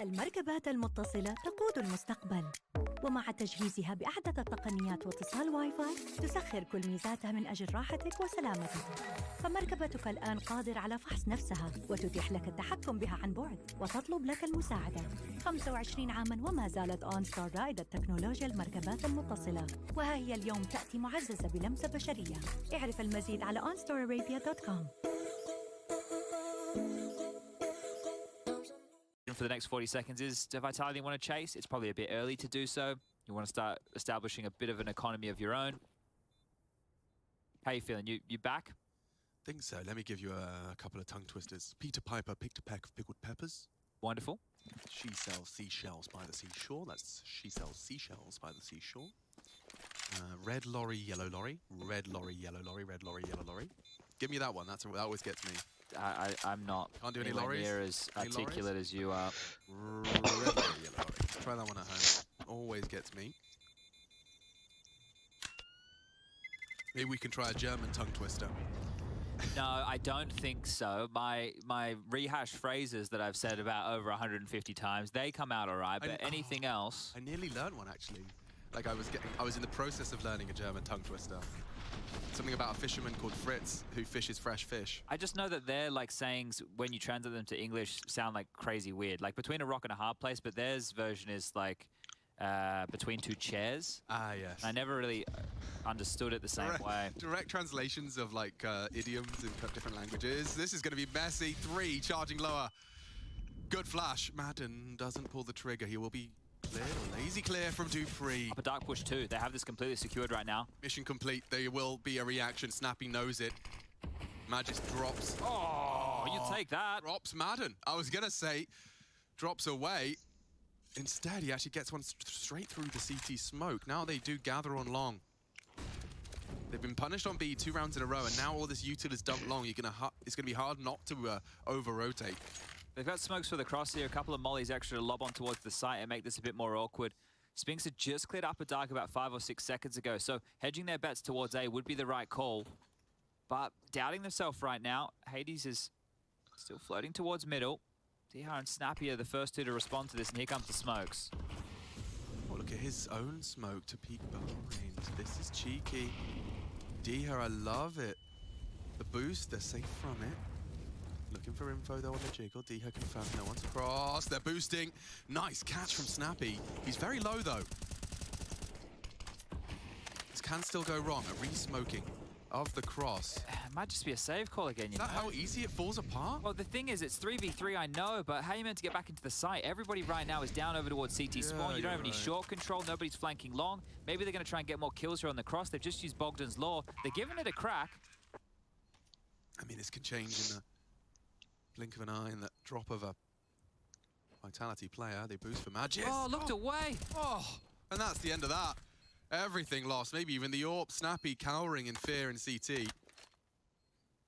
المركبات المتصلة تقود المستقبل، ومع تجهيزها بأحدث التقنيات واتصال واي فاي تسخر كل ميزاتها من أجل راحتك وسلامتك. فمركبتك الآن قادرة على فحص نفسها وتتيح لك التحكم بها عن بعد وتطلب لك المساعدة. 25 عاماً وما زالت أونستار رائدة تكنولوجيا المركبات المتصلة، وها هي اليوم تأتي معززة بلمسة بشرية. اعرف المزيد على onstararabia.com. for the next 40 seconds is, do Vitality want to chase? It's probably a bit early to do so. You want to start establishing a bit of an economy of your own. How you feeling? You back? Think so. Let me give you a couple of tongue twisters. Peter Piper picked a pack of pickled peppers. Wonderful. She sells seashells by the seashore. That's she sells seashells by the seashore. Red lorry, yellow lorry. Red lorry, yellow lorry. Red lorry, yellow lorry. Give me that one. That always gets me. I'm not Can't do any anywhere lorries? near as Any articulate lorries? as you are. Red lorry, yellow lorry. Try that one at home. Always gets me. Maybe we can try a German tongue twister. No, I don't think so. My rehashed phrases that I've said about over 150 times, they come out all right, but anything else... I nearly learned one, actually. Like, I was in the process of learning a German tongue twister. Something about a fisherman called Fritz who fishes fresh fish. I just know that their like sayings, when you translate them to English, sound like crazy weird. Like between a rock and a hard place, but theirs version is like between two chairs. Ah, yes. I never really understood it the same way. Direct translations of like idioms in different languages. This is going to be messy. 3, charging lower. Good flash. Madden doesn't pull the trigger. He will be clear. Lazy clear from Dupree. Up a dark push too. They have this completely secured right now. Mission complete. There will be a reaction. Snappy knows it. Magis drops. Oh, you take that. Drops Madden. I was going to say drops away. Instead, he actually gets one straight through the CT smoke. Now they do gather on long. They've been punished on B 2 rounds in a row, and now all this util is dumped long. It's going to be hard not to over-rotate. They've got smokes for the cross here, a couple of mollies extra to lob on towards the site and make this a bit more awkward. Spinks had just cleared up a dark about 5 or 6 seconds ago, so hedging their bets towards A would be the right call. But doubting themselves right now, Hades is still floating towards middle. Dihar and Snappy are the first two to respond to this, and here comes the smokes. Oh, look at his own smoke to peek behind. This is cheeky. Dihar, I love it. The boost, they're safe from it. Looking for info though on the jiggle. Dihar confirmed no one's across. They're boosting. Nice catch from Snappy. He's very low though. This can still go wrong. A re-smoking of the cross. It might just be a save call again, you know? Is that how easy it falls apart? Well, the thing is, it's 3v3, I know, but how are you meant to get back into the site? Everybody right now is down over towards CT spawn. You don't have any short control. Nobody's flanking long. Maybe they're going to try and get more kills here on the cross. They've just used Bogdan's Law. They're giving it a crack. I mean, this can change in the blink of an eye, in that drop of a Vitality player. They boost for Magis. Oh, looked away. Oh, and that's the end of that. Everything lost. Maybe even the AWP. Snappy cowering in fear in CT.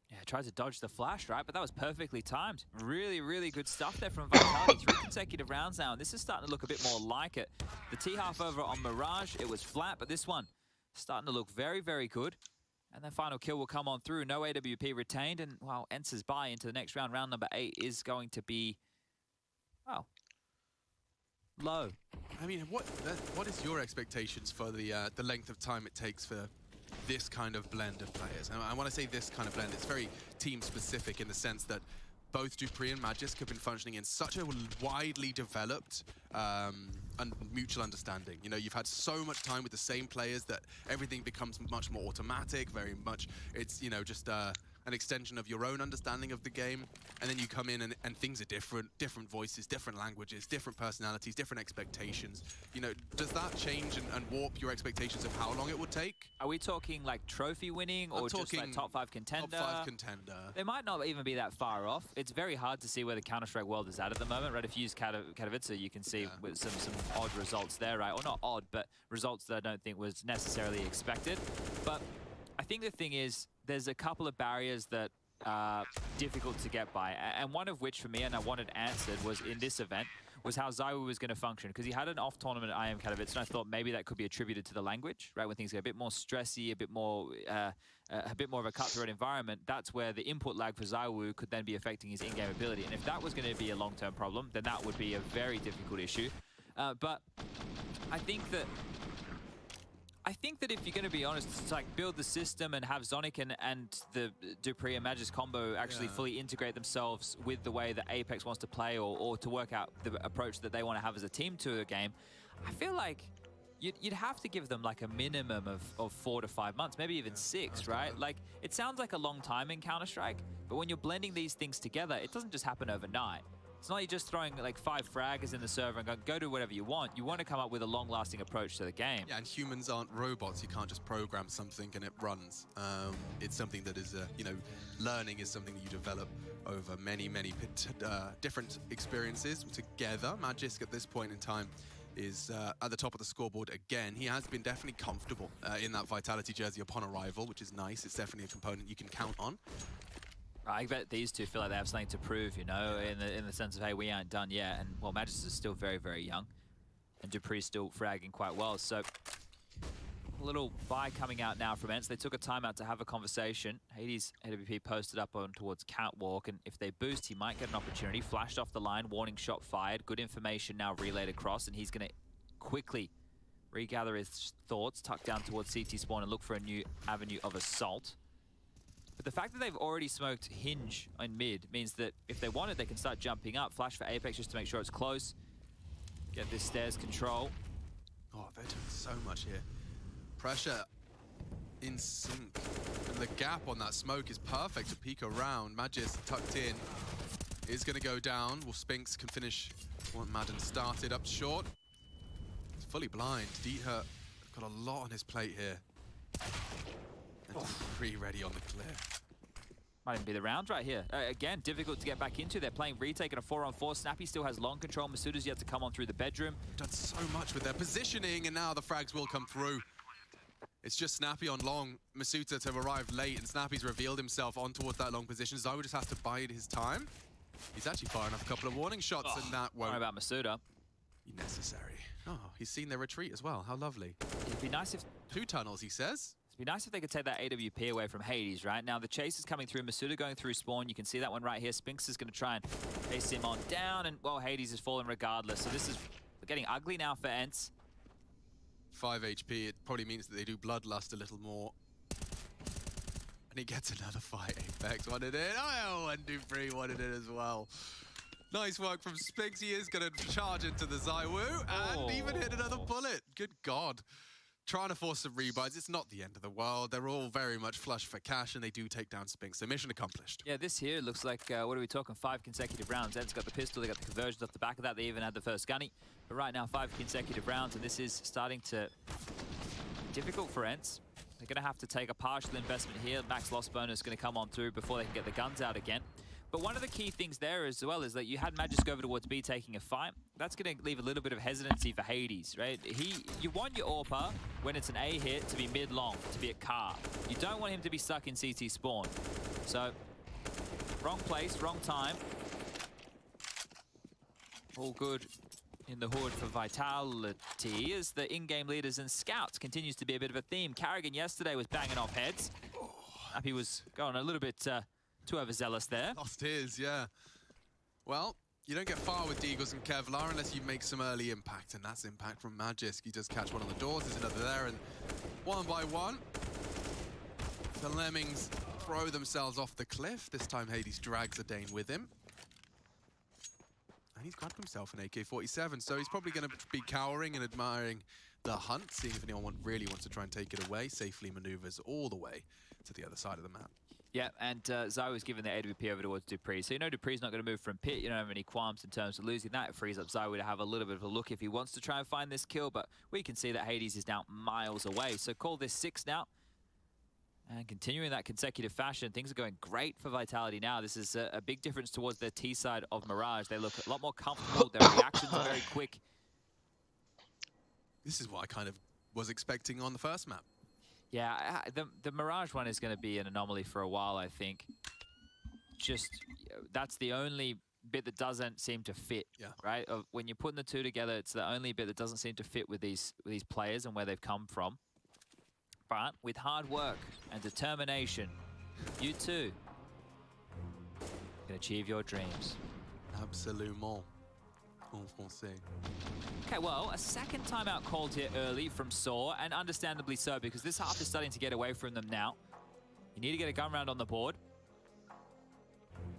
Yeah, tried to dodge the flash, right? But that was perfectly timed. Really, really good stuff there from Vitality. 3 consecutive rounds now, and this is starting to look a bit more like it. The T-half over on Mirage, it was flat, but this one starting to look very, very good. And the final kill will come on through. No AWP retained, and, well, Ence's bye into the next round. Round number 8 is going to be, well, low. I mean, what is your expectations for the length of time it takes for this kind of blend of players? And I want to say this kind of blend. It's very team-specific in the sense that both Dupree and Magisk have been functioning in such a widely developed and mutual understanding. You know, you've had so much time with the same players that everything becomes much more automatic, very much, it's, you know, just an extension of your own understanding of the game, and then you come in and things are different voices, different languages, different personalities, different expectations. You know, does that change and warp your expectations of how long it would take? Are we talking like trophy winning or just like top 5 contender? Top 5 contender. They might not even be that far off. It's very hard to see where the Counter-Strike world is at the moment, right? If you use Katowice, you can see with some odd results there, right? Or not odd, but results that I don't think was necessarily expected. But I think the thing is, there's a couple of barriers that are difficult to get by. And one of which for me, and I wanted answered, was in this event, was how ZywOo was going to function. Because he had an off tournament at IM Katowice, and I thought maybe that could be attributed to the language, right? When things get a bit more stressy, a bit more of a cutthroat environment, that's where the input lag for ZywOo could then be affecting his in-game ability. And if that was going to be a long-term problem, then that would be a very difficult issue. But I think that if you're going to be honest, it's like build the system and have Zonic and the dupreeh and Magis combo actually fully integrate themselves with the way that Apex wants to play or to work out the approach that they want to have as a team to a game. I feel like you'd have to give them like a minimum of 4 to 5 months, maybe even 6, right? Like, it sounds like a long time in Counter-Strike, but when you're blending these things together, it doesn't just happen overnight. It's not you just throwing like 5 fraggers in the server and go do whatever you want. You want to come up with a long-lasting approach to the game. Yeah, and humans aren't robots. You can't just program something and it runs. It's something that is, you know, learning is something that you develop over many different experiences together. Magisk at this point in time is at the top of the scoreboard again. He has been definitely comfortable in that Vitality jersey upon arrival, which is nice. It's definitely a component you can count on. I bet these two feel like they have something to prove, you know, in the sense of, hey, we aren't done yet. And, well, Magis is still very, very young. And dupreeh's still fragging quite well. So, a little buy coming out now from ENCE. They took a timeout to have a conversation. Hades AWP posted up on towards Catwalk. And if they boost, he might get an opportunity. Flashed off the line, warning shot fired. Good information now relayed across. And he's going to quickly regather his thoughts, tuck down towards CT spawn and look for a new avenue of assault. But the fact that they've already smoked Hinge in mid means that if they want it, they can start jumping up. Flash for Apex just to make sure it's close. Get this stairs control. Oh, they're doing so much here. Pressure in sync. And the gap on that smoke is perfect to peek around. Magis tucked in is going to go down. Well, Spinks can finish what Madden started up short. He's fully blind. Dieter got a lot on his plate here. And dupreeh ready on the clear. Might even be the round right here. Again, difficult to get back into. They're playing retake in a 4-on-4. Snappy still has long control. Masuda's yet to come on through the bedroom. Done so much with their positioning, and now the frags will come through. It's just Snappy on long. Masuda to arrive late, and Snappy's revealed himself on towards that long position. ZywOo just has to bide his time. He's actually firing off a couple of warning shots, and that won't about Masuda. be necessary. Oh, he's seen their retreat as well. How lovely. It'd be nice if 2 tunnels, he says. It'd be nice if they could take that AWP away from Hades, right? Now, the chase is coming through. Masuda going through spawn. You can see that one right here. Spinks is going to try and chase him on down, and, well, Hades is falling regardless. So this is getting ugly now for ENCE. 5 HP. It probably means that they do Bloodlust a little more. And he gets another fight. Apex wanted it. Oh, and dupreeh wanted it as well. Nice work from Spinks. He is going to charge into the ZywOo and even hit another bullet. Good God. Trying to force some rebuys. It's not the end of the world. They're all very much flush for cash, and they do take down Spinks. So mission accomplished. Yeah, this here looks like, what are we talking, 5 consecutive rounds. ENCE got the pistol, they got the conversions off the back of that. They even had the first gunny. But right now, 5 consecutive rounds, and this is starting to difficult for ENCE. They're going to have to take a partial investment here. Max loss bonus is going to come on through before they can get the guns out again. But one of the key things there as well is that you had Magis go over towards B taking a fight. That's going to leave a little bit of hesitancy for Hades, right? You want your AWPer, when it's an A hit, to be mid-long, to be a car. You don't want him to be stuck in CT spawn. So, wrong place, wrong time. All good in the hood for Vitality as the in-game leaders and scouts continues to be a bit of a theme. Carrigan yesterday was banging off heads. Happy was going a little bit too overzealous there. Lost his, yeah. Well, you don't get far with Deagles and Kevlar unless you make some early impact, and that's impact from Magisk. He does catch one on the doors, there's another there, and one by one, the Lemmings throw themselves off the cliff. This time Hades drags a Dane with him. And he's grabbed himself an AK-47, so he's probably going to be cowering and admiring the hunt, seeing if anyone really wants to try and take it away. Safely maneuvers all the way to the other side of the map. Yeah, and Zai was given the AWP over towards Dupree. So you know Dupree's not going to move from pit. You don't have any qualms in terms of losing that. It frees up Zai to have a little bit of a look if he wants to try and find this kill. But we can see that Hades is now miles away. So call this 6 now. And continuing that consecutive fashion, things are going great for Vitality now. This is a big difference towards their T side of Mirage. They look a lot more comfortable. Their reactions are very quick. This is what I kind of was expecting on the first map. Yeah, the Mirage one is going to be an anomaly for a while, I think. Just, that's the only bit that doesn't seem to fit, right? When you're putting the two together, it's the only bit that doesn't seem to fit with these players and where they've come from. But with hard work and determination, you too can achieve your dreams. Absolument. En français. Okay, well, a second timeout called here early from Saw, and understandably so, because this half is starting to get away from them now. You need to get a gun round on the board.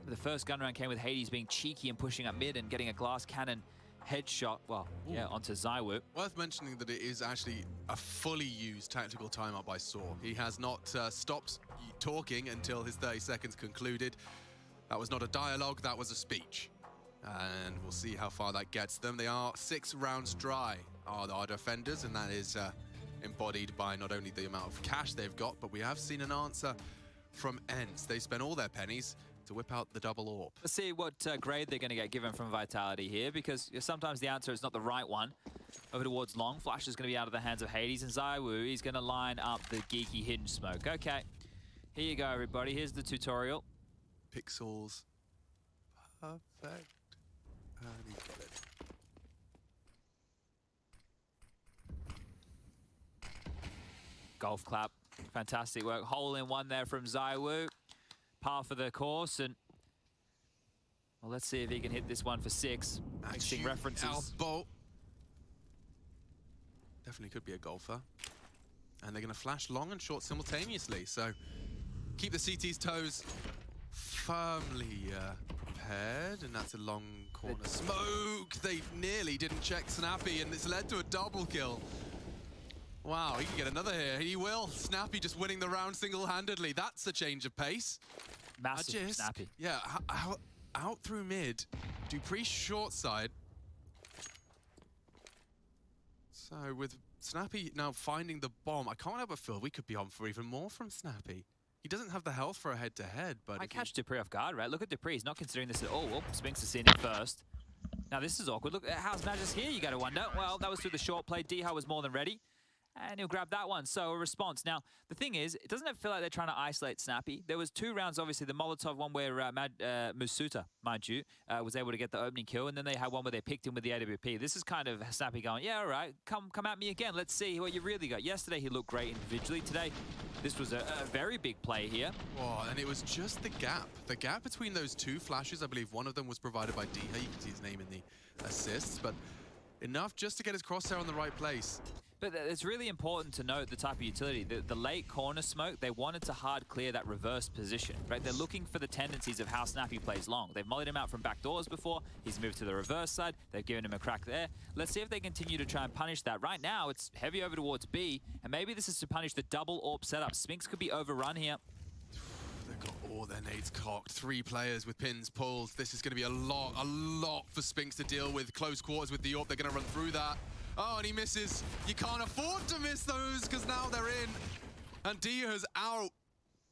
The first gun round came with Hades being cheeky and pushing up mid and getting a glass cannon headshot, onto Zaiwu. Worth mentioning that it is actually a fully used tactical timeout by Saw. He has not stopped talking until his 30 seconds concluded. That was not a dialogue, that was a speech. And we'll see how far that gets them. They are 6 rounds dry, are our defenders, and that is embodied by not only the amount of cash they've got, but we have seen an answer from ENCE. They spent all their pennies to whip out the double AWP. Let's see what grade they're going to get given from Vitality here, because sometimes the answer is not the right one. Over towards Long, Flash is going to be out of the hands of Hades, and Zaiwu, he's going to line up the geeky hidden smoke. Okay, here you go, everybody. Here's the tutorial. Pixels. Perfect. And he got it. Golf clap. Fantastic work. Hole in one there from Zaiwu. Par for the course, and well, let's see if he can hit this one for 6. Mixing references. Elbow. Definitely could be a golfer. And they're going to flash long and short simultaneously, so keep the CT's toes firmly prepared, and that's a long corner smoke. They nearly didn't check Snappy, and it's led to a double kill. Wow, he can get another here. He will. Snappy just winning the round single-handedly. That's a change of pace. Massive Snappy. Yeah, out through mid. Dupree short side. So with Snappy now finding the bomb, I can't help but feel we could be on for even more from Snappy. He doesn't have the health for a head-to-head, but... I catch Dupree off guard, right? Look at Dupree. He's not considering this at all. Oh, Spinks has seen it first. Now, this is awkward. Look, how's Magus here, you got to wonder? Well, that was through the short play. Diha was more than ready. And he'll grab that one. So a response. Now, the thing is, it doesn't feel like they're trying to isolate Snappy. There was 2 rounds, obviously, the Molotov one where Musuta, mind you, was able to get the opening kill. And then they had one where they picked him with the AWP. This is kind of Snappy going, yeah, all right, come at me again. Let's see what you really got. Yesterday, he looked great individually. Today, this was a very big play here. Oh, and it was just the gap. The gap between those 2 flashes, I believe one of them was provided by Diha. You can see his name in the assists, but enough just to get his crosshair on the right place. But it's really important to note the type of utility. The late corner smoke, they wanted to hard clear that reverse position, right? They're looking for the tendencies of how Snappy plays long. They've mollied him out from back doors before. He's moved to the reverse side. They've given him a crack there. Let's see if they continue to try and punish that. Right now, it's heavy over towards B, and maybe this is to punish the double AWP setup. Spinks could be overrun here. They've got all their nades cocked. 3 players with pins pulled. This is going to be a lot for Spinks to deal with. Close quarters with the AWP. They're going to run through that. Oh, and he misses. You can't afford to miss those because now they're in. And Dia's out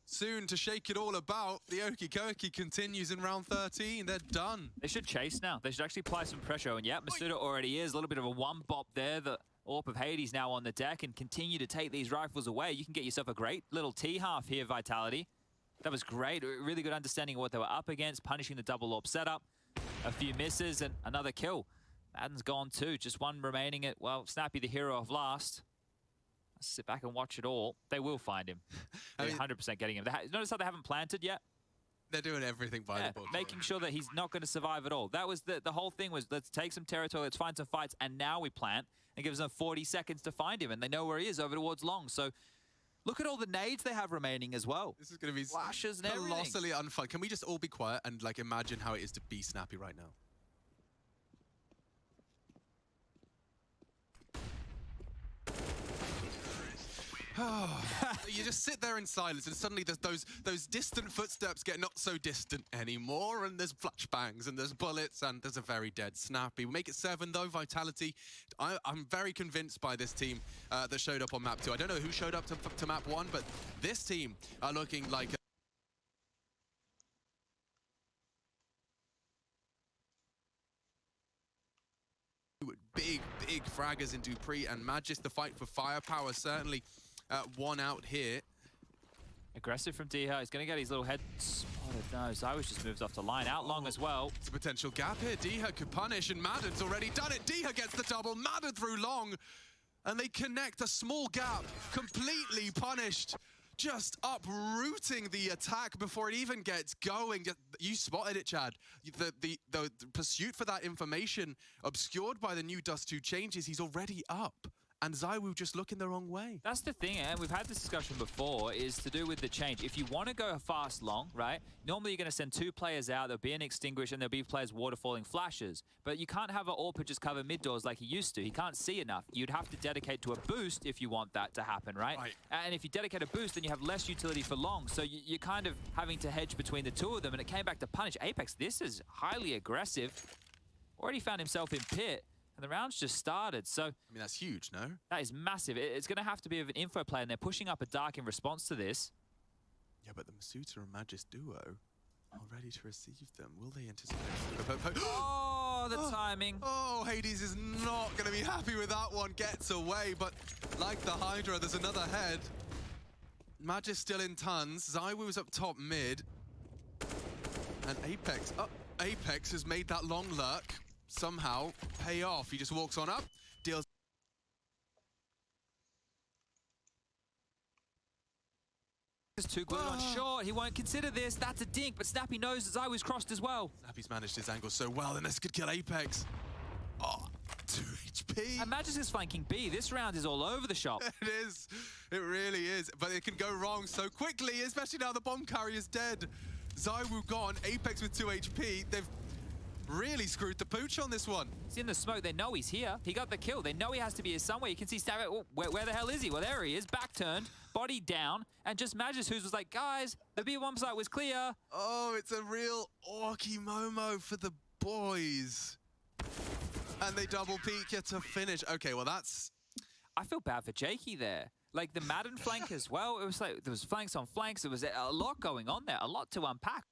soon to shake it all about. The Okie-Kokie continues in round 13. They're done. They should chase now. They should actually apply some pressure. And yeah, Masuda already is. A little bit of a one-bop there. The AWP of Hades now on the deck and continue to take these rifles away. You can get yourself a great little T-half here, Vitality. That was great. Really good understanding of what they were up against. Punishing the double AWP setup. A few misses and another kill. Madden's gone too. Just one remaining at, well, Snappy, the hero of last. Let's sit back and watch it all. They will find him. They're 100% getting him. Notice how they haven't planted yet? They're doing everything by the book. Making sure that he's not going to survive at all. That was the whole thing was, let's take some territory, let's find some fights, and now we plant. And gives them 40 seconds to find him, and they know where he is over towards Long. So look at all the nades they have remaining as well. This is going to be flashes and colossally unfun. Can we just all be quiet and like imagine how it is to be Snappy right now? You just sit there in silence, and suddenly there's those distant footsteps get not so distant anymore, and there's flashbangs, and there's bullets, and there's a very dead Snappy. We make it 7 though. Vitality. I'm very convinced by this team that showed up on map 2. I don't know who showed up to map 1, but this team are looking like. Big fraggers in Dupree and Magis. The fight for firepower certainly won out here. Aggressive from Diha. He's going to get his little head spotted. No, Zywis just moves off the line. Out long as well. It's a potential gap here. Diha could punish, and Madden's already done it. Diha gets the double. Madden through long, and they connect a small gap. Completely punished. Just uprooting the attack before it even gets going. You spotted it, Chad. The pursuit for that information obscured by the new Dust 2 changes. He's already up. And Zywoo just looking the wrong way. That's the thing, and we've had this discussion before, is to do with the change. If you want to go fast long, right, normally you're going to send 2 players out, there'll be an extinguish, and there'll be players waterfalling flashes. But you can't have an AWP just cover mid doors like he used to. He can't see enough. You'd have to dedicate to a boost if you want that to happen, right? And if you dedicate a boost, then you have less utility for long. So you're kind of having to hedge between the two of them, and it came back to punish. Apex, this is highly aggressive. Already found himself in pit. And the round's just started, so... I mean, that's huge, no? That is massive. It's going to have to be of an info play, and they're pushing up a dark in response to this. Yeah, but the Masuta and Magis duo are ready to receive them. Will they anticipate? Oh, the timing. Oh, Hades is not going to be happy with that one. Gets away, but like the Hydra, there's another head. Magis still in tons. Zywoo's up top mid. And Apex... Oh, Apex has made that long lurk somehow pay off. He just walks on up, deals. It's too good on short. He won't consider this. That's a dink, but Snappy knows that Zywoo's crossed as well. Snappy's managed his angle so well, and this could kill Apex. Oh, 2 HP. And Magis is flanking B. This round is all over the shop. It is. It really is. But it can go wrong so quickly, especially now the bomb carrier's dead. Zywoo gone. Apex with 2 HP. They've really screwed the pooch on this one. He's in the smoke. They know he's here. He got the kill. They know he has to be here somewhere. You can see Stab. Oh, where the hell is he? Well, there he is. Back turned, body down, and just Magis, who was like, guys, the B1 site was clear. Oh, it's a real Orky Momo for the boys. And they double peek you to finish. Okay, well, that's... I feel bad for Jakey there. Like the Madden flank as well. It was like there was flanks on flanks. There was a lot going on there, a lot to unpack.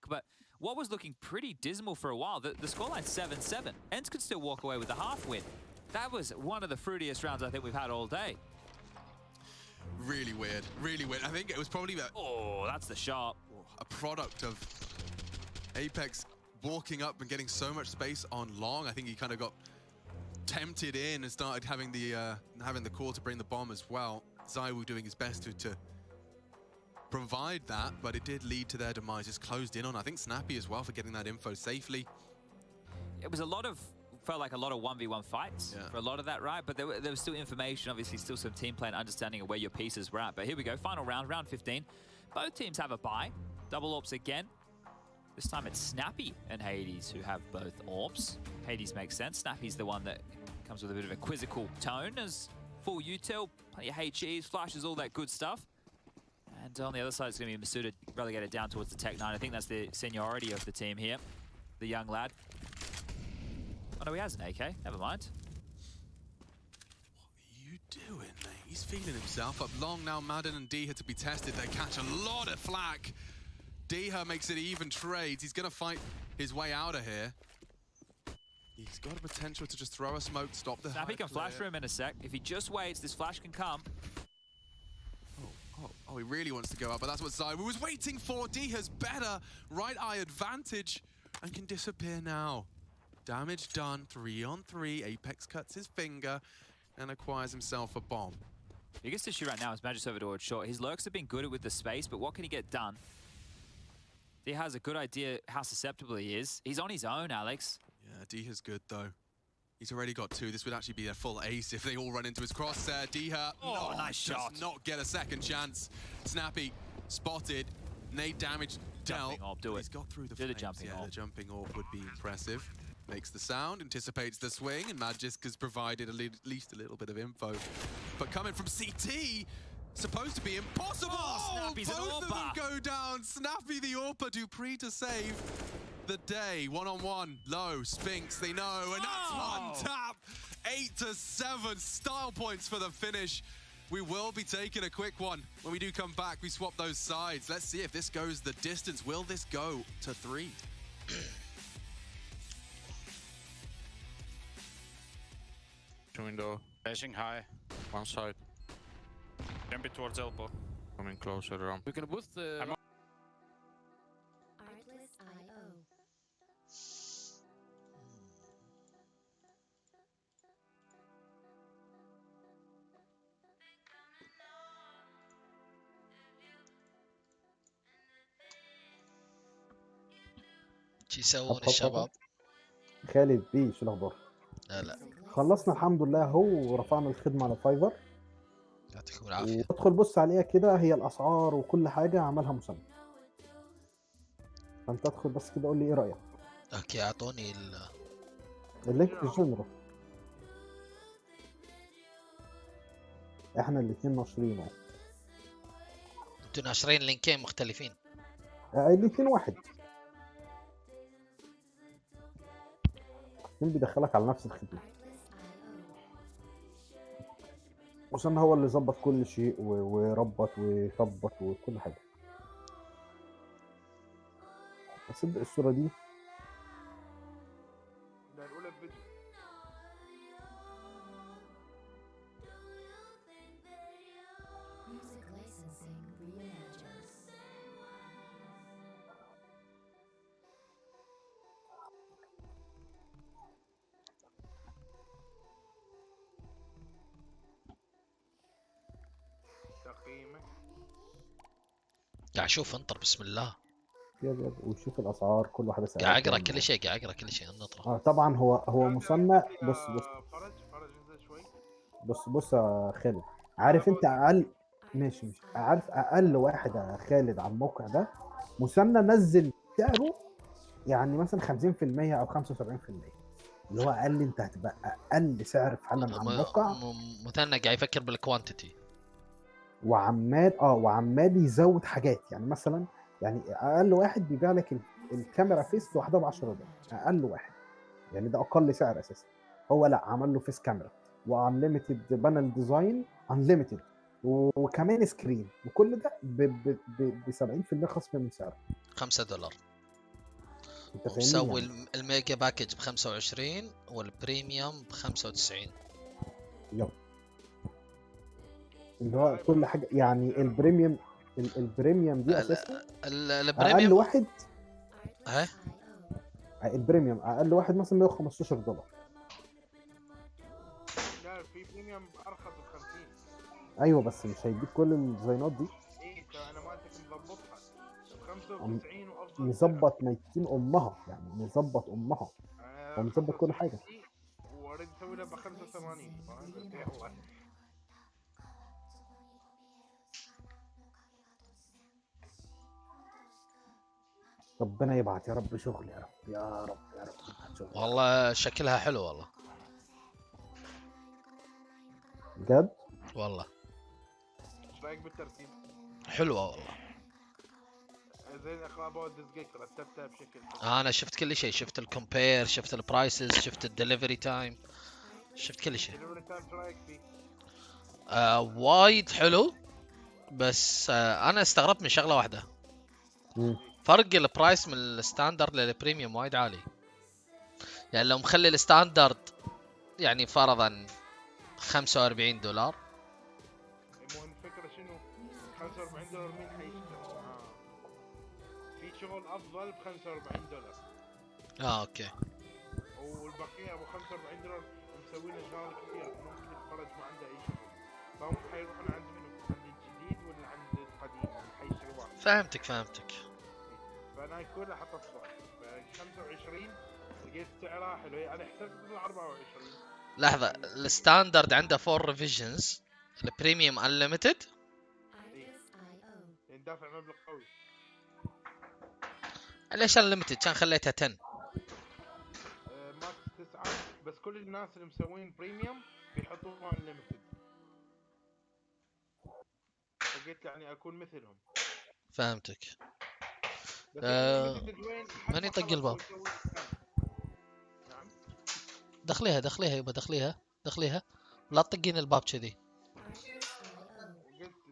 But what was looking pretty dismal for a while, the scoreline 7-7. Ents could still walk away with a half win. That was one of the fruitiest rounds I think we've had all day. Really weird, really weird. I think it was probably oh, that's the shot. A product of Apex walking up and getting so much space on long. I think he kind of got tempted in and started having the call to bring the bomb as well. Zywoo doing his best to provide that, but it did lead to their demises. Closed in on, I think, Snappy as well for getting that info safely. It was felt like a lot of 1v1 fights for a lot of that, right? But there was still information, obviously still some team play and understanding of where your pieces were at. But here we go, final round, round 15. Both teams have a bye. Double AWPs again. This time it's Snappy and Hades who have both AWPs. Hades makes sense. Snappy's the one that comes with a bit of a quizzical tone as full util, plenty of HEs, flashes, all that good stuff. And on the other side, it's going to be Masuda relegated down towards the Tech 9. I think that's the seniority of the team here. The young lad. Oh no, he has an AK. Never mind. What are you doing, mate? He's feeling himself up long now. Madden and Diha to be tested. They catch a lot of flack. Diha makes it even trades. He's going to fight his way out of here. He's got a potential to just throw a smoke, stop the Snappy can flash for him in a sec. If he just waits, this flash can come. Oh, he really wants to go up, but that's what Zywoo was waiting for. Diha's better. Right eye advantage and can disappear now. Damage done. 3 on 3. Apex cuts his finger and acquires himself a bomb. Biggest issue right now is Magis over towards short. His lurks have been good with the space, but what can he get done? He has a good idea how susceptible he is. He's on his own, Alex. Yeah, Diha's good, though. He's already got 2. This would actually be a full ace if they all run into his crosshair. Diha, nice shot. Does not get a second chance. Snappy spotted. Nade damage dealt. Jumping AWP, do it. He's got through the Do the flames. jumping Yeah, AWP. the jumping AWP would be impressive. Makes the sound, anticipates the swing, and Magisk has provided at least a little bit of info. But coming from CT, supposed to be impossible. Oh, Snappy's an both of them AWPer. go down. Snappy the AWPer, Dupree to save the day. 1-on-1, low, Spinx, they know, and that's one tap. 8-7 style points for the finish. We will be taking a quick one. When we do come back, we swap those sides. Let's see if this goes the distance. Will this go to 3? Window. Flashing high. One side. Can be towards elbow. Coming closer around. We can boost the. Artlist IO. شو يسوون الشباب؟ خالد بيه شو الاخبار؟ لا خلصنا الحمد لله اهو ورفعنا الخدمه على فايفر. يعطيكم العافيه. وادخل بص عليها كده، هي الاسعار وكل حاجه عملها مسمى. فانت ادخل بس كده قول لي ايه رايك. اوكي اعطوني اللينك في الجنرال. احنا الاثنين ناشرين اهو. انتوا ناشرين لينكين مختلفين. الاثنين واحد. مين بيدخلك على نفس الخدمه؟ وسام هو اللي ظبط كل شيء وربط وثبط وكل حاجه. اصدق الصوره دي ده الاولى في فيديو. Music licensing reimagined. تقييمه. قاعد اشوف انطر بسم الله. يلا وشوف الاسعار كل واحده سعرها قاعد اقرا كام. كل شيء قاعد اقرا كل شيء النطره. طبعا هو مصنع. بص فرج انزل شوي. بص يا خالد، عارف انت اقل ماشي عارف اقل واحد يا خالد على الموقع ده مسنى نزل سعره يعني مثلا 50% او 75%، اللي هو اقل انت هتبقى اقل سعر فعلا على الموقع. مثنى قاعد يفكر بالكوانتيتي وعمال يزود حاجات، يعني مثلا يعني اقل واحد بيبيع لك الكاميرا فيس لوحدها ب 10 دولار، اقل واحد يعني ده اقل سعر اساسا. هو لا عمل له فيس كاميرا وانليمتد بانل ديزاين انليمتد وكمان سكرين وكل ده ب 70% خصم من سعره. $5. انت فاهمني؟ ومسوي يعني. الميجا باكج ب 25 والبريميوم ب 95. يلا اللي هو كل حاجه يعني البريميوم دي اساسا البريميوم اقل واحد. ها البريميوم اقل واحد مثلا $115. لا في بريميوم ارخص ب 50. ايوه بس مش هيديك كل الديزاينات دي. ايه انا ما انت مظبطها ب 95 وافضل. مظبط ميتين امها يعني مظبط امها ومظبط كل حاجه. واريد اسوي له ب 85 فاهم؟ يلا ربنا يبعت يا رب شغل يا رب يا رب يا رب يبعت شغل. والله شكلها حلو والله بجد والله ايش رايك بالترتيب؟ حلوه والله. زين اباوت ذيس جيك رتبتها بشكل انا شفت كل شيء، شفت الكومبير، شفت البرايسز، شفت الدليفري تايم، شفت كل شيء. الدليفري تايم ايش رايك فيه؟ وايد حلو، بس انا استغربت من شغله واحده. فرق البرايس من الستاندرد للبريميوم وايد عالي. يعني لو مخلي الستاندرد يعني فرضا $45. مو الفكره شنو؟ $45 مين حيشتري؟ في شغل افضل ب $45. اوكي. والبقيه ابو $45 مسوي له شغلات كثير، ممكن يتفرج ما عنده اي شغل، فهم حيروحون عند منو؟ عند الجديد ولا عند القديم؟ حيشتري واحد. فهمتك. فانا كلها حطيت واحد، ف 25 لقيت سعرها حلو، انا حسبت 24. لحظه، الستاندرد عنده 4 ريفيجنز، البريميوم انليمتد. دافع مبلغ قوي. ليش انليمتد؟ كان خليتها 10. ما كل الناس اللي مسوين بريميوم بيحطوها انليمتد، فقلت يعني اكون مثلهم. فهمتك. بس انليمتد وين؟ حد ماني ما طق خلص الباب. ويسوي سكان. نعم. دخليها دخليها يبا دخليها دخليها، لا تطقين الباب كذي. وقلت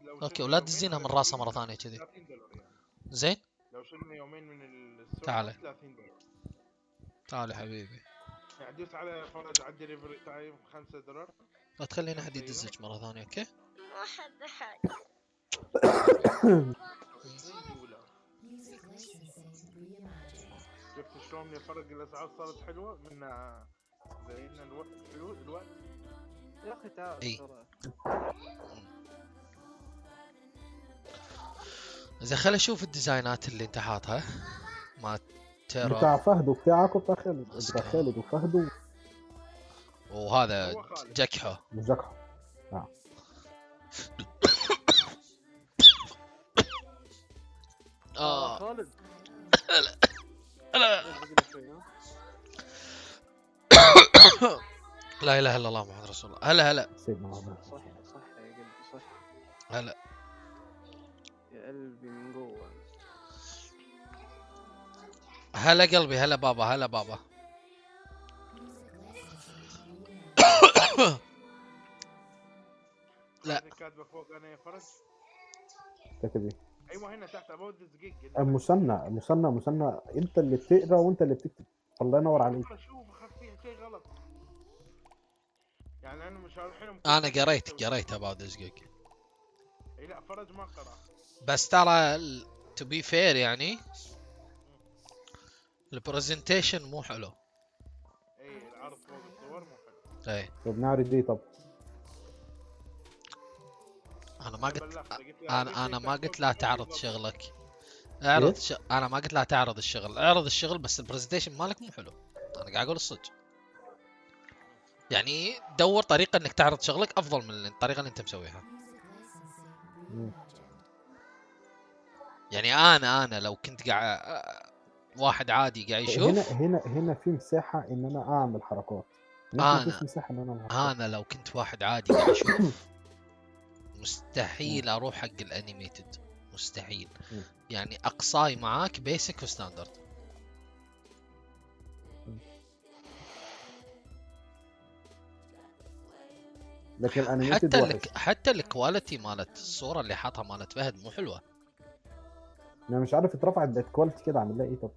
لو اوكي شلنا ولا يومين تدزينها على من راسها ستيم مرة ثانية كذي. $30 يعني. زين. لو شلنا يومين من السرعة تعالي. $30. تعال يا حبيبي. يعني دوس على فرج على الدليفري تايم $5. لا تخلينا احد 5 يورو. يدزك مرة ثانية اوكي؟ ما احب احد. $2. شفت شلون فرق الاسعار صارت حلوة من زينا الوقت. يا اخي تعال اي. بسرعة. زين خل اشوف الديزاينات اللي انت حاطها ما ترى. بتاع فهد وبتاعك وبتاع خالد، بتاع أسكر. خالد وفهد وهذا هو خالد. جكحو. وزكحة. خالد لا لا اله الا الله محمد رسول الله. هلا هلا. سيدنا محمد. صح صح يا قلبي صح هلا. يا قلبي من جوا. هلا قلبي. هلا بابا. هلا بابا. لا كاتبه فوق انا يا فرج. كاتب ايه؟ ايوه هنا تحت ابو دقيق. مثنى انت اللي بتقرا وانت اللي بتكتب. الله ينور عليك. شوف خفيها شيء غلط. يعني انا مش الحين انا قريت ابو دقيق. اي لا فرج ما قرا. بس ترى تو بي فير يعني البرزنتيشن مو حلو. اي العرض فوق الصور مو حلو. اي طب نعرض ايه طب؟ انا ما قلت لا تعرض شغلك. انا ما قلت لا تعرض الشغل. اعرض الشغل بس البرزنتيشن مالك مو حلو. انا قاعد اقول الصدق. يعني دور طريقه انك تعرض شغلك افضل من الطريقه اللي انت مسويها. يعني انا لو كنت قاعد واحد عادي قاعد يشوف. هنا في مساحه ان انا اعمل حركات. ما فيش مساحه ان انا اعمل حركات. انا لو كنت واحد عادي قاعد اشوف مستحيل اروح حق الانيميتد. مستحيل. يعني اقصاي معاك بيسك وستاندرد. لكن الانيميتد حتى الكواليتي مالت الصوره اللي حاطها مالت فهد مو حلوه. انا مش عارف اترفعت بقت كواليتي كده اعمل لها ايه طب؟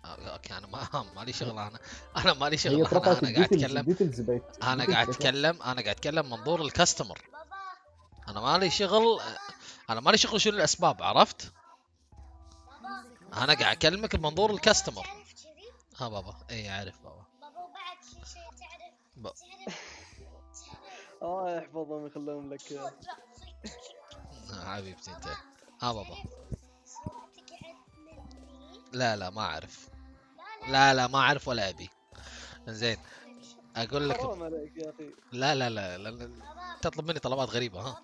اوكي انا مالي شغل. انا مالي شغل. هي اترفعت انا قاعد اتكلم. الديتيلز بقت. انا قاعد اتكلم منظور الكاستمر. انا مالي شغل شنو الاسباب. عرفت؟ انا قاعد اكلمك بمنظور الكاستمر. ها بابا. اي عارف بابا. بابا وبعد في شيء تعرف يحفظهم يخلون لك حبيبتي انت. ها بابا. لا ما اعرف. لا ما اعرف ولا ابي. زين اقول لك. حرام عليك يا اخي. لا تطلب مني طلبات غريبه. ها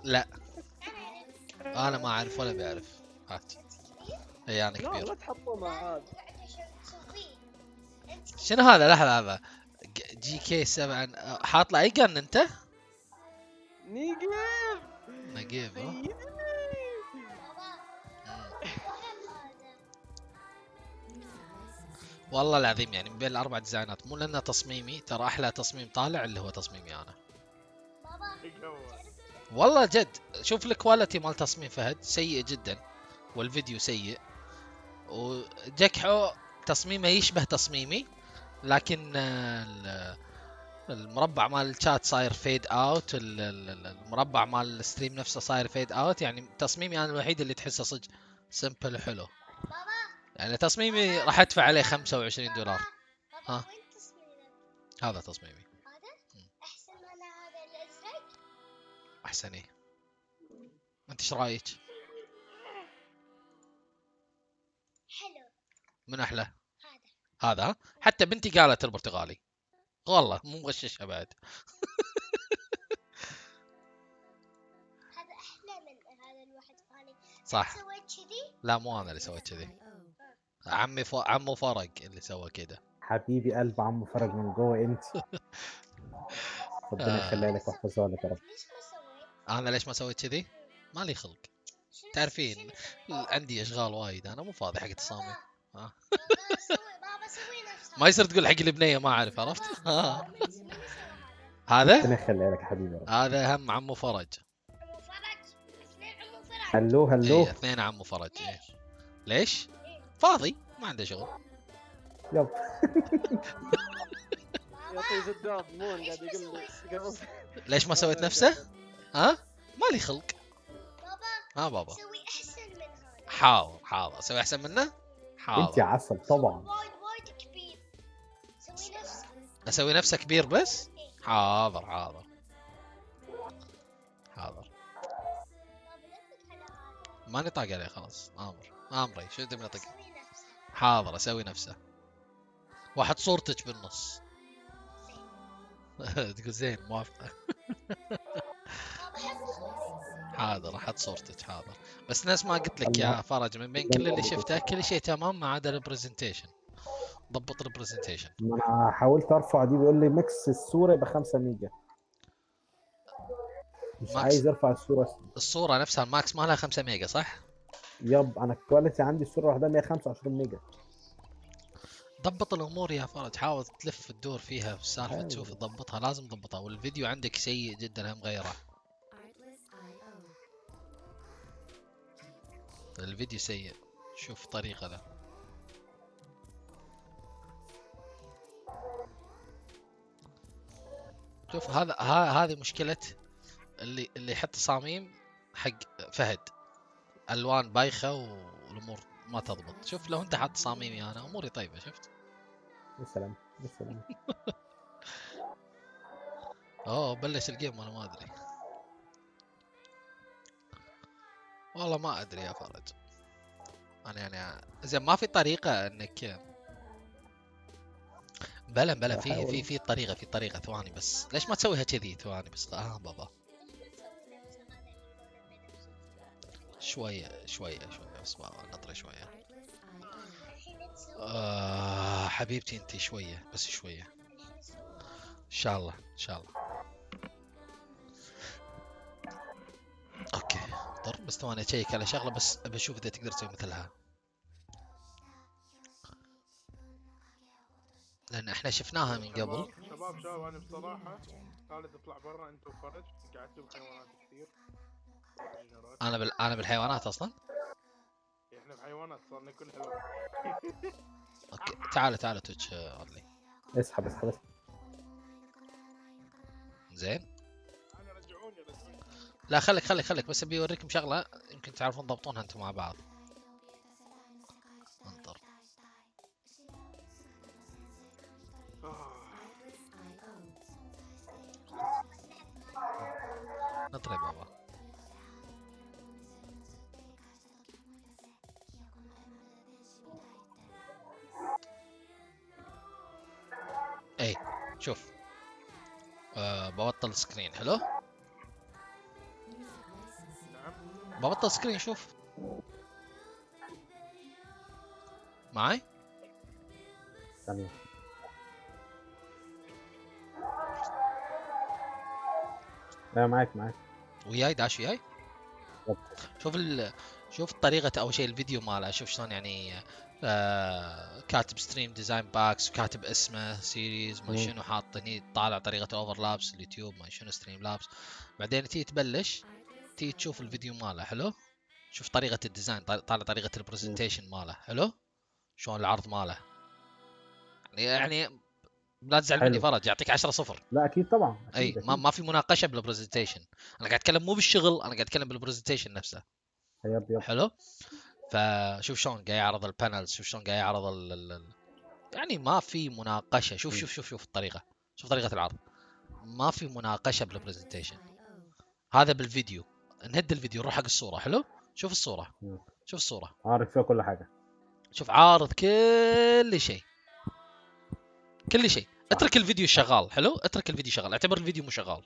لا انا ما اعرف ولا بيعرف. هات. اي انا كبير. لا تحطوا مع عاد. شنو هذا؟ لحظه هذا جي كي 7 حاط له اي جن انت؟ نقيب والله العظيم. يعني من بين الاربع ديزاينات مو لانه تصميمي، ترى احلى تصميم طالع اللي هو تصميمي انا. والله جد. شوف الكواليتي مال تصميم فهد سيء جدا والفيديو سيء. وجكحو تصميمه يشبه تصميمي لكن المربع مال الشات صاير فيد اوت. المربع مال الستريم نفسه صاير فيد اوت. يعني تصميمي انا الوحيد اللي تحسه صدق سمبل حلو. يعني تصميمي راح ادفع عليه $25. ها هذا تصميمي. احسن من هذا الازرق. احسن ايه. انت ايش رايك؟ حلو. من احلى؟ هذا حتى بنتي قالت البرتغالي. والله مو مغششها بعد. هذا احلى من هذا الواحد الثاني. صح. سويت كذي؟ لا مو انا اللي سويت كذي. عمو فرق اللي سوى كده. حبيبي قلب عمو فرج من جوه انت. ربنا يخليها لك ويحفظها لك يا رب. انا ليش ما سويت كذي؟ مالي خلق. تعرفين عندي اشغال وايد، انا مو فاضي حق تصاميم. بابا سوي نفسك. ما يصير تقول حق البنيه ما اعرف، عرفت؟ من يسوي هذا ربنا يخليها لك يا حبيبي يا رب. هذا هم عمو فرج. عمو فرج. اثنين عمو فرج. هلو هلو. ايه 2 عمو فرج. إيه. ليش؟ فاضي ما عنده شغل. يب. يعطي زداد مون قاعد يقول لي ليش ما سويت نفسه؟ ها؟ مالي خلق. بابا. ها بابا. سوي احسن من هذا. حاضر اسوي احسن منه؟ حاضر. انت عسل طبعا. وايد كبير. سوي نفسك. اسوي نفسه كبير بس؟ حاضر. ماني طاق عليه خلاص. امري شو تبي نطق؟ حاضر اسوي نفسه. واحد صورتك بالنص. تقول زين موافقة. حاضر احط صورتك. حاضر بس نفس ما قلت لك يا فرج، من بين كل اللي شفته كل شيء تمام ما عدا البرزنتيشن. ضبط البرزنتيشن. ما انا حاولت ارفع دي بيقول لي ميكس الصوره يبقى 5 ميجا. مش ماكس. عايز ارفع الصورة نفسها الماكس مالها 5 ميجا صح؟ يب انا الكواليتي عندي الصوره واحده 125 ميجا. ضبط الامور يا فرج، حاول تلف الدور فيها في السالفه تشوف تضبطها، لازم تضبطها. والفيديو عندك سيء جدا هم غيره. الفيديو سيء، شوف طريقه له. شوف هذه مشكله اللي يحط تصاميم حق فهد، الوان بايخه والامور ما تضبط. شوف لو انت حاط تصاميمي انا اموري طيبه. شفت؟ يا سلام يا سلام. بلش الجيم وانا ما ادري. والله ما ادري يا فرج. انا يعني زين ما في طريقه انك بلا في طريقه ثواني بس. ليش ما تسويها كذي ثواني بس؟ بابا شويه بس بابا نطري شويه. حبيبتي انت شويه بس شويه ان شاء الله. اوكي ضرب بس ثواني اشيك على شغله بس بشوف اذا تقدر تسوي مثلها، لان احنا شفناها من قبل. شباب انا بصراحه خالد اطلع برا انت وفرج قعدتوا بحيوانات كثير. انا بالحيوانات اصلا. احنا بحيوانات صرنا كل هواء. اوكي تعال تويتش ارلي. اسحب. زين لا خليك بس ابي اوريكم شغله يمكن تعرفون تضبطونها انتم مع بعض. انطر. نطري بابا. اي شوف ببطل سكرين. حلو ببطل سكرين. شوف معي ثانية. لا معاك وياي داش وياي. شوف طريقة اول شيء الفيديو ماله. شوف شلون يعني كاتب ستريم ديزاين باكس وكاتب اسمه سيريز ما شنو حاط هني. طالع طريقة اوفرلابس اليوتيوب ما شنو ستريم لابس. بعدين تيجي تبلش تيجي تشوف الفيديو ماله. حلو شوف طريقة الديزاين، طالع طريقة البرزنتيشن ماله. حلو شلون العرض ماله. يعني لا تزعل مني فرج يعطيك 10-0. لا اكيد طبعا اي ما في مناقشه بالبرزنتيشن. انا قاعد اتكلم مو بالشغل، انا قاعد اتكلم بالبرزنتيشن نفسه. يب حلو فشوف شلون قاعد يعرض البانلز، شوف شلون قاعد يعرض يعني ما في مناقشه. شوف الطريقه، شوف طريقه العرض. ما في مناقشه بالبرزنتيشن. هذا بالفيديو. نهد الفيديو نروح حق الصوره. حلو شوف الصوره عارف فيها كل حاجه. شوف عارض كل شيء اترك الفيديو شغال. حلو اترك الفيديو شغال، اعتبر الفيديو مو شغال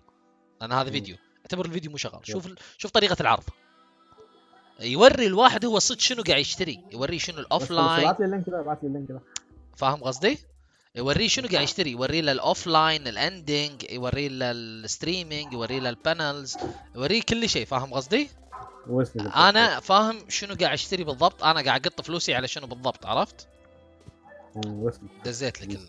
لان هذا فيديو. اعتبر الفيديو مو شغال. شوف طريقه العرض. يوري الواحد هو صدق شنو قاعد يشتري، يوريه شنو الاوف بس لاين. ابعت لي اللينك ده، ابعت لي اللينك ده. فاهم قصدي؟ يوريه شنو قاعد يشتري، يوريه له الاوف لاين، الاندنج، يوريه له الستريمينج، يوريه له البانلز، يوريه كل شيء. فاهم قصدي؟ وصلت انا فاهم شنو قاعد اشتري بالضبط، انا قاعد اقط فلوسي على شنو بالضبط. عرفت؟ وصلت. دزيت لك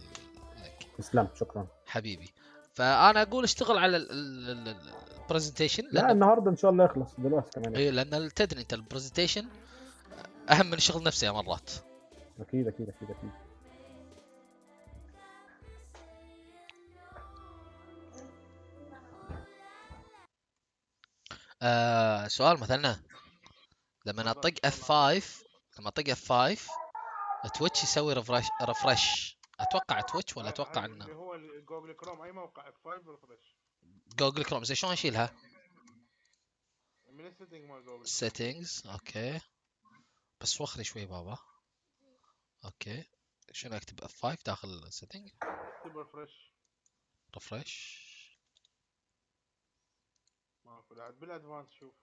تسلم، شكرا حبيبي. فانا اقول اشتغل على البرزنتيشن، لا لان النهارده ان شاء الله يخلص دلوقتي كمان. اي لان تدري انت البرزنتيشن اهم من الشغل نفسه يا مرات. اكيد اكيد اكيد اكيد. سؤال مثلا، لما اطق F5، لما اطق F5 تويتش يسوي رفرش. اتوقع تويتش ولا اتوقع اللي انه هو جوجل كروم، اي موقع F5 ريفرش جوجل كروم. زين شلون اشيلها؟ من السيتنج مال جوجل. settings. اوكي بس وخري شوي بابا. اوكي شنو اكتب F5 داخل setting؟ اكتب ريفرش. رفرش ماكو بعد بالادفانس. شوف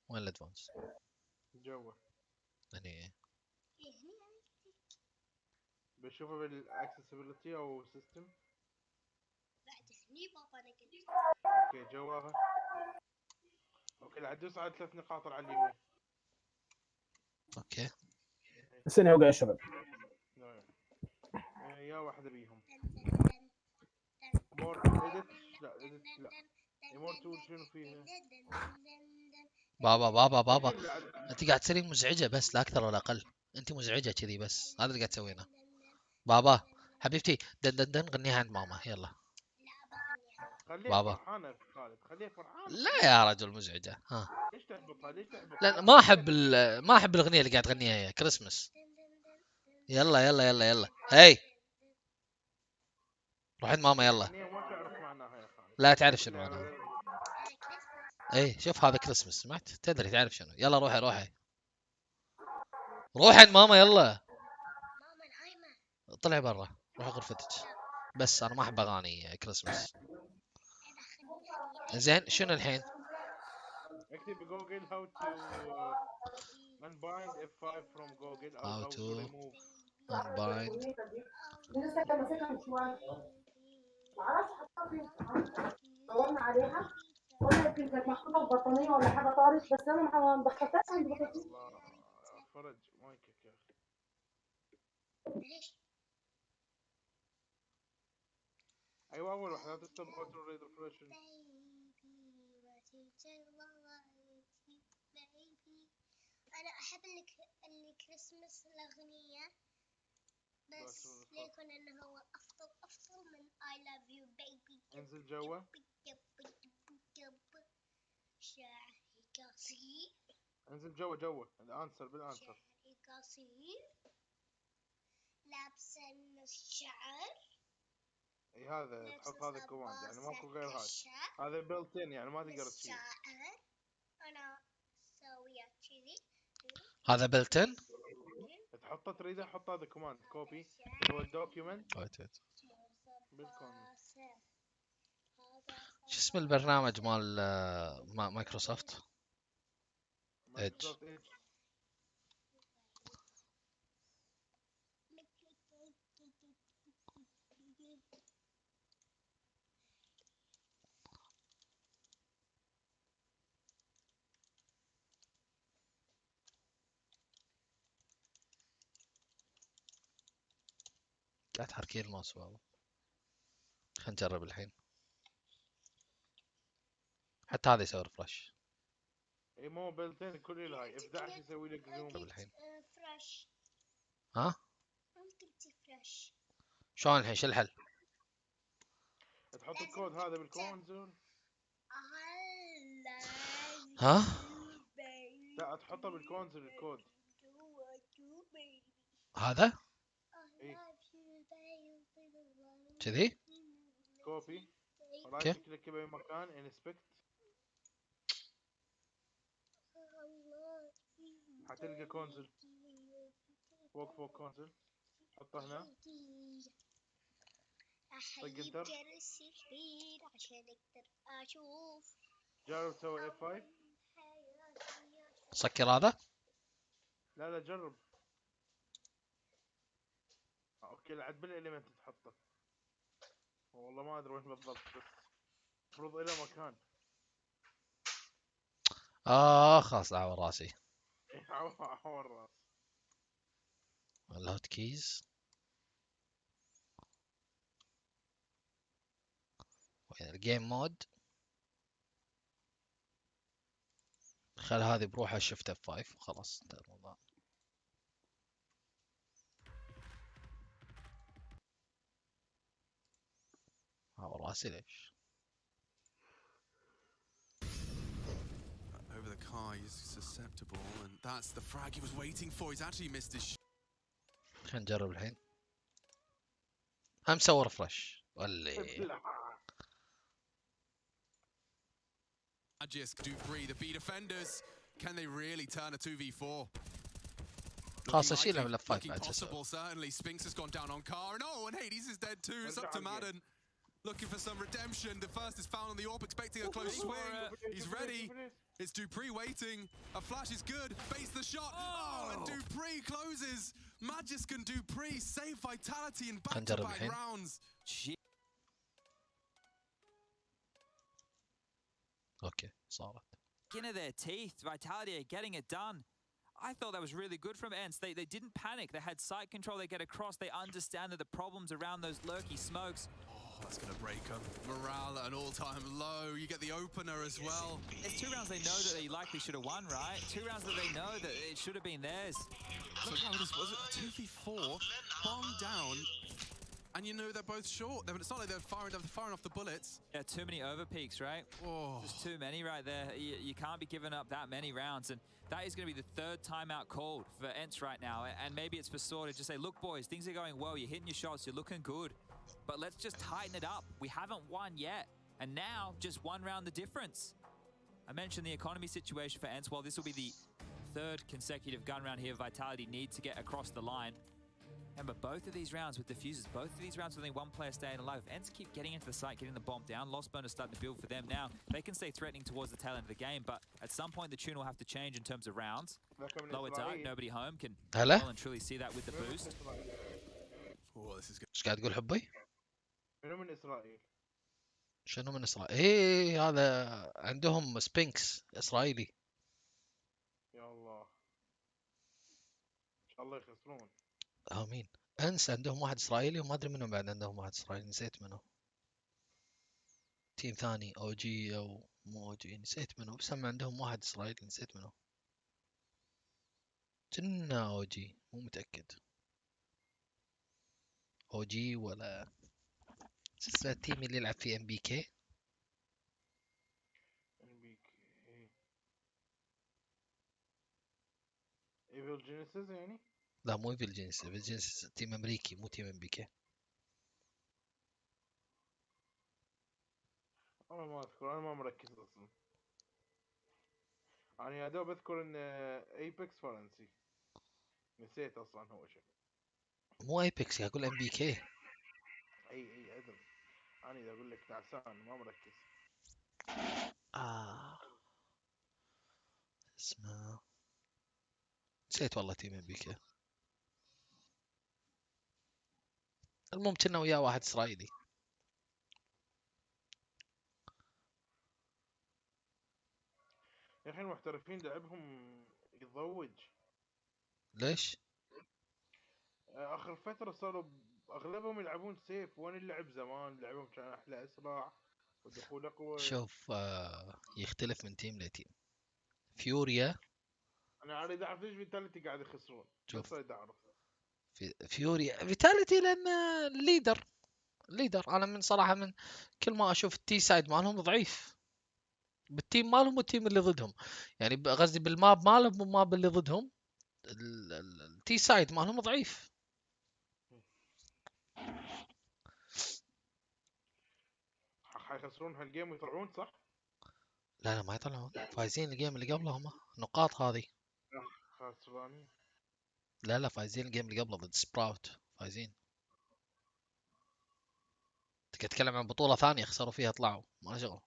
وين الادفانس؟ جوا يعني بشوفه بالاكسسبيلتي او سيستم. بعد هني بابا انا قلت اوكي جواها. اوكي لا تدوس على 3 نقاط على اليمين. اوكي السنه وقع يا شباب. يا واحده بيهم. مور اديت. لا اديت لا. مور تول شنو فيها؟ بابا انت قاعد تصيرين مزعجه بس، لا اكثر ولا اقل. انت مزعجه كذي بس، هذا اللي قاعد تسوينه. بابا حبيبتي دن دن دن غنيها عند ماما يلا. خليها بابا فرحانه خالد، خليها فرحانه. لا يا رجل مزعجه. ها ليش تحبطها؟ ليش تحبطها؟ لا ما احب ما احب الاغنيه اللي قاعد تغنيها هي كريسمس. يلا يلا يلا يلا هي روح عند ماما يلا. اغنيه ما تعرف معناها يا خالد. لا تعرف شنو معناها. اي شوف هذا كريسمس، سمعت؟ تدري تعرف شنو. يلا روحي روحي روحي عند ماما يلا. ماما نايمة. طلعي برا روحي غرفتك. بس انا ما احب اغاني كريسمس. زين شنو الحين؟ اكتب جوجل how to unbind F5 from Google او how how to to remove unbind معرفش حطها فين. دورنا عليها قلنا يمكن كانت محطوطه في بطانيه ولا حاجه طارت، بس انا ما دخلتهاش عند بطاطين. الله فرج مايكك يا اخي. ليش؟ ايوه اول واحده تكتب اوتو ريد ريفرش. انا احب الكريسماس الاغنيه، بس ليكون انه هو افضل من I love you baby. انزل جوا. شعري قصير. انزل جوا الانسر بالانسر. شعري قصير لابسه الشعر. اي هذا تحط هذا الكوماند يعني ماكو غير هاي. هذا بيلتين يعني ما تقدر تشيل. انا اسويها كذي. هذا بلتن تحطه تريده حط هذا كوماند كوبي اللي هو الدوكيومنت بالكومنت. شو اسم البرنامج مال مايكروسوفت؟ ايدج. قاعد تحركين الماوس بابا. خلينا نجرب الحين. حتى هذا يسوي ريفرش. اي مو بلتين كل هاي F11 يسوي لك زوم الحين. فريش. ها؟ ممكن تفرش. شلون الحين شو الحل؟ تحط الكود هذا بالكونسول. ها؟ لا تحطه بالكونسول الكود. هذا؟ اي كذي؟ كوبي رايت كليك باي مكان انسبكت. حتلقى كونسول فوق كونسول حطه هنا. طق انتر عشان اقدر اشوف. جرب تسوي F5. سكر هذا. لا لا جرب. اوكي لعد بالاليمنت تحطه. والله ما ادري وين بالضبط بس المفروض الى مكان. خلاص عور راسي. عور راس. الهوت كيز وين الجيم مود؟ خل هذه بروحها شفت اف 5 وخلاص انتهى الموضوع. عور راسي ليش؟ Over the car, he's susceptible, and that's the frag he was waiting for. He's actually missed his خلينا نجرب الحين. هم سوى رفرش ولا Magisk, Dupree, the B defenders. Can they really turn a 2v4? خلاص اشيلها من الاف 5 Looking بعد possible, certainly. Spinks has gone down on car, and oh, and Hades is dead too. It's up to Madden. Looking for some redemption. The first is found on the AWP, expecting a close swing. He's ready. It's Dupree waiting. A flash is good. Base the shot. Oh, and Dupree closes. Magisk and Dupree save Vitality in back-to-back rounds. اوكي صارت. Skin of their teeth. Vitality are getting it done. I thought that was really good from Ents. They didn't panic. They had sight control. They get across. They understand that the problems around those lurky smokes. Oh, that's going to break them. Morale at an all-time low. You get the opener as well. There's 2 rounds they know that they likely should have won, right? 2 rounds that they know that it should have been theirs. Look how this was. 2v4, bomb down. And you know they're both short. It's not like they're firing off the bullets. Yeah, too many overpeaks, right? Oh. Just too many right there. You can't be giving up that many rounds. And that is going to be the 3rd timeout called for Ents right now. And maybe it's for Sword to just say, look, boys, things are going well. You're hitting your shots. You're looking good. But let's just tighten it up. We haven't won yet. And now, just 1 round the difference. I mentioned the economy situation for Ents. Well, this will be the 3rd consecutive gun round here. Vitality need to get across the line. Remember, both of these rounds with defusers, both of these rounds with only 1 player staying alive. Ents keep getting into the site, getting the bomb down. Lost Burner starting to build for them now. They can stay threatening towards the tail end of the game, but at some point the tune will have to change in terms of rounds. Lower dark, nobody home can well and truly see that with the boost. Oh, this is good. ايش قاعد تقول حبي؟ منو من اسرائيل؟ شنو من اسرائيل؟ ايه هذا عندهم سبينكس اسرائيلي. يا الله. ان شاء الله يخسرون. امين. انس عندهم واحد اسرائيلي وما ادري منو بعد عندهم واحد اسرائيلي نسيت منو. تيم ثاني او جي او مو او جي نسيت منو بس هم عندهم واحد اسرائيلي نسيت منو. كنا او جي مو متاكد. او جي ولا شو اسمه التيم اللي يلعب فيه ام بي كي. ايفل جينيسيس يعني؟ لا مو ايفل جينيسيس. ايفل جينيسيس تيم امريكي مو تيم ام بي كي. انا ما اذكر. انا ما مركز اصلا. انا يا دوب اذكر ان ايبكس فرنسي. نسيت اصلا هو شو. مو ايبكس اقول ام بي كي. اي ادري. انا اذا اقول لك تعسان ما مركز. اسمه نسيت والله تيم ام بي كي. المهم كنا وياه واحد اسرائيلي. يا اخي المحترفين لعبهم يتضوج. ليش؟ اخر فترة صاروا اغلبهم يلعبون سيف. وين اللعب زمان لعبهم كان احلى اسرع ودخول اقوى. شوف يختلف من تيم لتيم. فيوريا انا اريد اعرف ليش فيتاليتي قاعد يخسرون. بس اريد اعرف. فيوريا فيتاليتي لان الليدر انا من صراحه من كل ما اشوف التي سايد مالهم ضعيف بالتيم مالهم والتيم اللي ضدهم. يعني قصدي بالماب مالهم والماب اللي ضدهم التي سايد مالهم ضعيف. حيخسرون هالجيم ويطلعون صح؟ لا ما يطلعون فايزين الجيم اللي قبله هم نقاط هذه. خسرانين. لا فايزين الجيم اللي قبله ضد سبراوت فايزين. تتكلم عن بطولة ثانية خسروا فيها طلعوا ما شغل.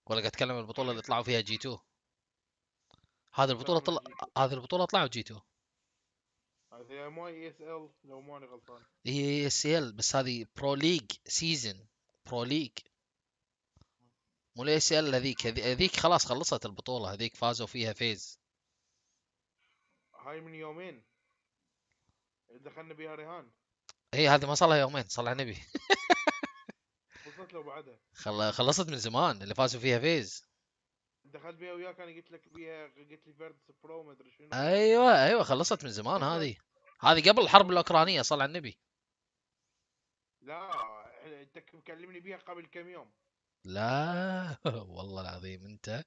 ولا قاعد اتكلم البطوله اللي طلعوا فيها جي 2؟ هذه البطوله طلعوا من G2. هذه البطوله طلعوا جي 2. هذه ماي ESL لو ماني غلطان. هي سي ال، بس هذه برو ليج سيزن، برو ليج مو الاي سي ال. هذيك خلاص خلصت البطوله، هذيك فازوا فيها فيز. هاي من يومين دخلنا بيها رهان. هي هذه ما صار لها يومين، صلى على النبي. وصلت له بعدها. خلصت من زمان اللي فازوا فيها فيز. دخلت بيها وياك انا قلت لك بيها، قلت لي فيردس برو ما ادري شنو. ايوه خلصت من زمان هذه قبل الحرب الاوكرانيه، صلى على النبي. لا انت مكلمني بيها قبل كم يوم. لا والله العظيم انت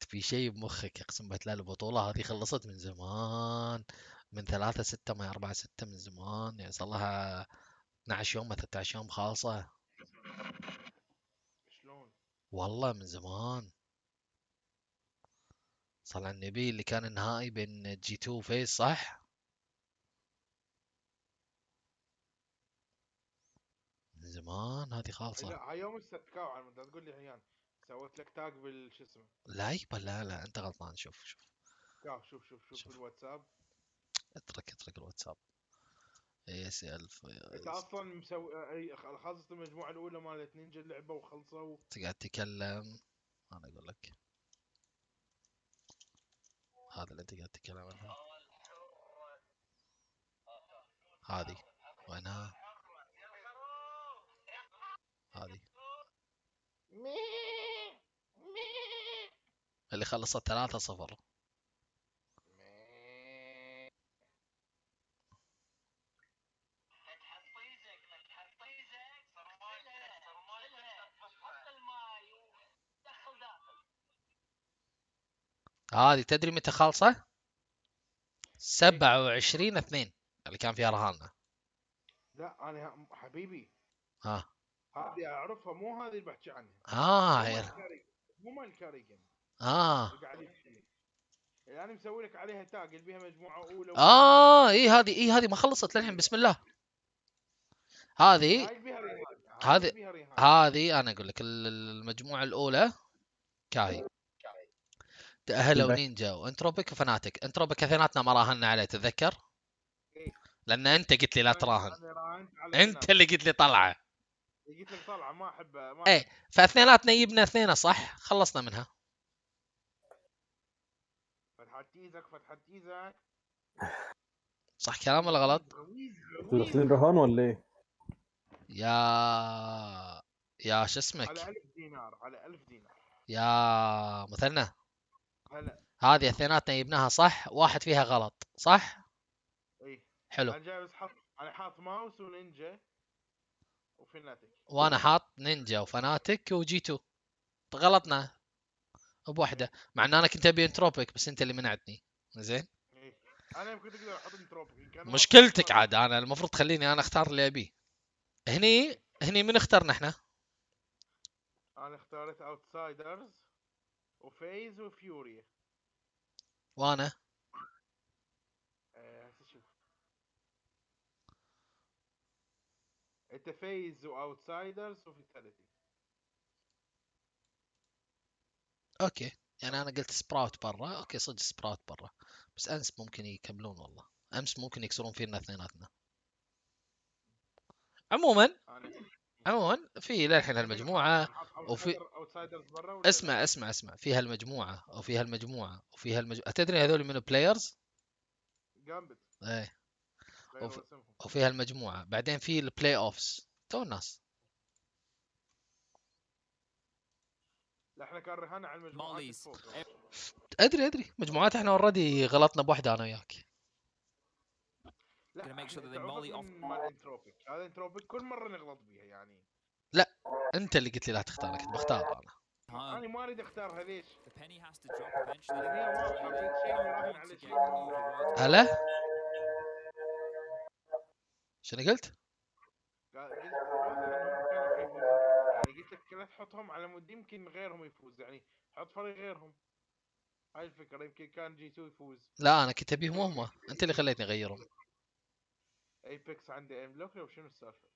في شيء بمخك، اقسم بالله البطوله هذه خلصت من زمان، من 3/6 ما 4/6 من زمان، يعني صار لها 12 يوم 13 يوم خالصه. شلون؟ والله من زمان. صلى على النبي، اللي كان النهائي بين جي 2 فيز، صح؟ من زمان هذه خالصة. لا هاي يوم السبت كاو، على ما تقول لي عيان سويت لك تاج بالش اسمه. لا يبا لا انت غلطان. شوف كاو شوف الواتساب. اترك الواتساب. اي سي الف. انت اصلا مسوي خلصت المجموعه الاولى مالت نينجا اللعبه وخلصوا. انت قاعد تتكلم، انا اقول لك هذا اللي انت قاعد تتكلم عنه. هذه وينها؟ هذه اللي خلصت 3-0. هذه تدري متى خالصة؟ 27/2 اللي كان فيها رهاننا. لا انا حبيبي ها هذه اعرفها، مو هذه اللي بحكي عنها. مو مال كاريجن. قاعد يحكي يعني انا مسوي لك عليها تاج اللي بيها مجموعه اولى هذه ما خلصت للحين، بسم الله. هذه هذه انا اقول لك المجموعه الاولى كاي تأهلوا نينجا وانتروبيك وفناتك. انتروبيك اثنيناتنا ما راهنا عليه، تتذكر؟ لان انت قلت لي لا تراهن، انت اللي قلت لي طلعه. قلت لك طلعه ما احب ايه، فاثنيناتنا جبنا اثنين صح، خلصنا منها. فتحت ايزك صح كلام ولا غلط؟ داخلين رهان ولا ايه؟ يا شو اسمك؟ على 1000 دينار، على 1000 دينار يا مثنى. هلا هذه اثنيناتنا جبناها صح، واحد فيها غلط صح؟ ايه حلو. انا جاي بس انا حاط ماوس ونينجا وفناتك، وانا حاط نينجا وفناتك وجي 2. غلطنا بواحده، مع ان انا كنت ابي انتروبيك بس انت اللي منعتني. زين، إيه. انا يمكن اقدر احط انتروبيك. مشكلتك عاد، انا المفروض تخليني انا اختار اللي ابيه. هني من اخترنا احنا؟ انا اختارت اوتسايدرز وفيز وفيوريا. وانا شوف انت فيز واوتسايدرز وفيتاليتي. اوكي، يعني انا قلت سبراوت برا. اوكي صدق سبراوت برا، بس امس ممكن يكملون، والله امس ممكن يكسرون فينا اثنيناتنا. عموما في للحين هالمجموعه، وفي اسمع فيها المجموعه وفيها المجموعه تدري هذول منو بلايرز؟ جامبت. ايه، وفيها المجموعه بعدين في البلاي اوفز تو الناس. لا احنا كان رهنا على المجموعات فوق. ادري مجموعات احنا اوريدي غلطنا بواحده انا وياك. لا مال انتروبيك، هذا انتروبيك كل مره نغلط بيها يعني. لا انت اللي قلت لي لا تختار، كنت بختار انا. انا ما اريد اختارها ليش؟ هلا شنو قلت؟ قلت واضح انهم كانوا حيفوزون، يعني قلت لك لا تحطهم على مود يمكن غيرهم يفوز، يعني حط فريق غيرهم. هاي الفكره، يمكن كان جي 2 يفوز. لا انا كنت ابيهم هم، انت اللي خليتني اغيرهم. ايبكس عندي ايم لوك وشنو السالفه؟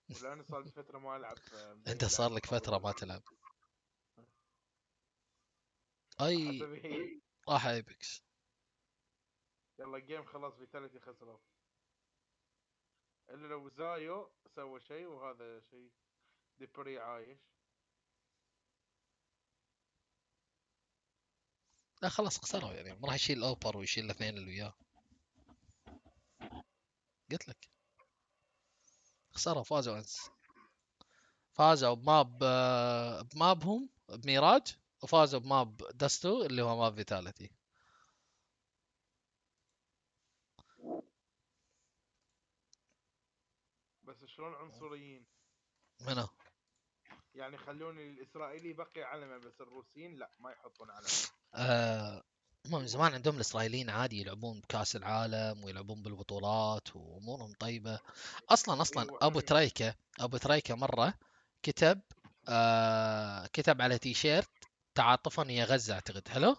ولا انا صار لي فتره ما العب. انت صار لك فتره ما تلعب. اي حسب هي. راح ايبكس. يلا الجيم خلاص فيتاليتي خسروا. الا لو زايو سوى شيء وهذا شيء. ديبري عايش. لا خلاص خسروا يعني، ما راح يشيل اوبر ويشيل الاثنين اللي وياه. قلت لك خسروا، فازوا انس. فازوا بمابهم بميراج، وفازوا بماب دستو اللي هو ماب فيتاليتي. بس شلون عنصريين؟ منو؟ يعني خلون الاسرائيلي يبقي علمه بس الروسيين لا ما يحطون علمه. هم من زمان عندهم الاسرائيليين عادي يلعبون بكاس العالم ويلعبون بالبطولات وامورهم طيبه. اصلا ابو تريكه مره كتب كتب على تيشيرت تعاطفا يا غزه، اعتقد حلو،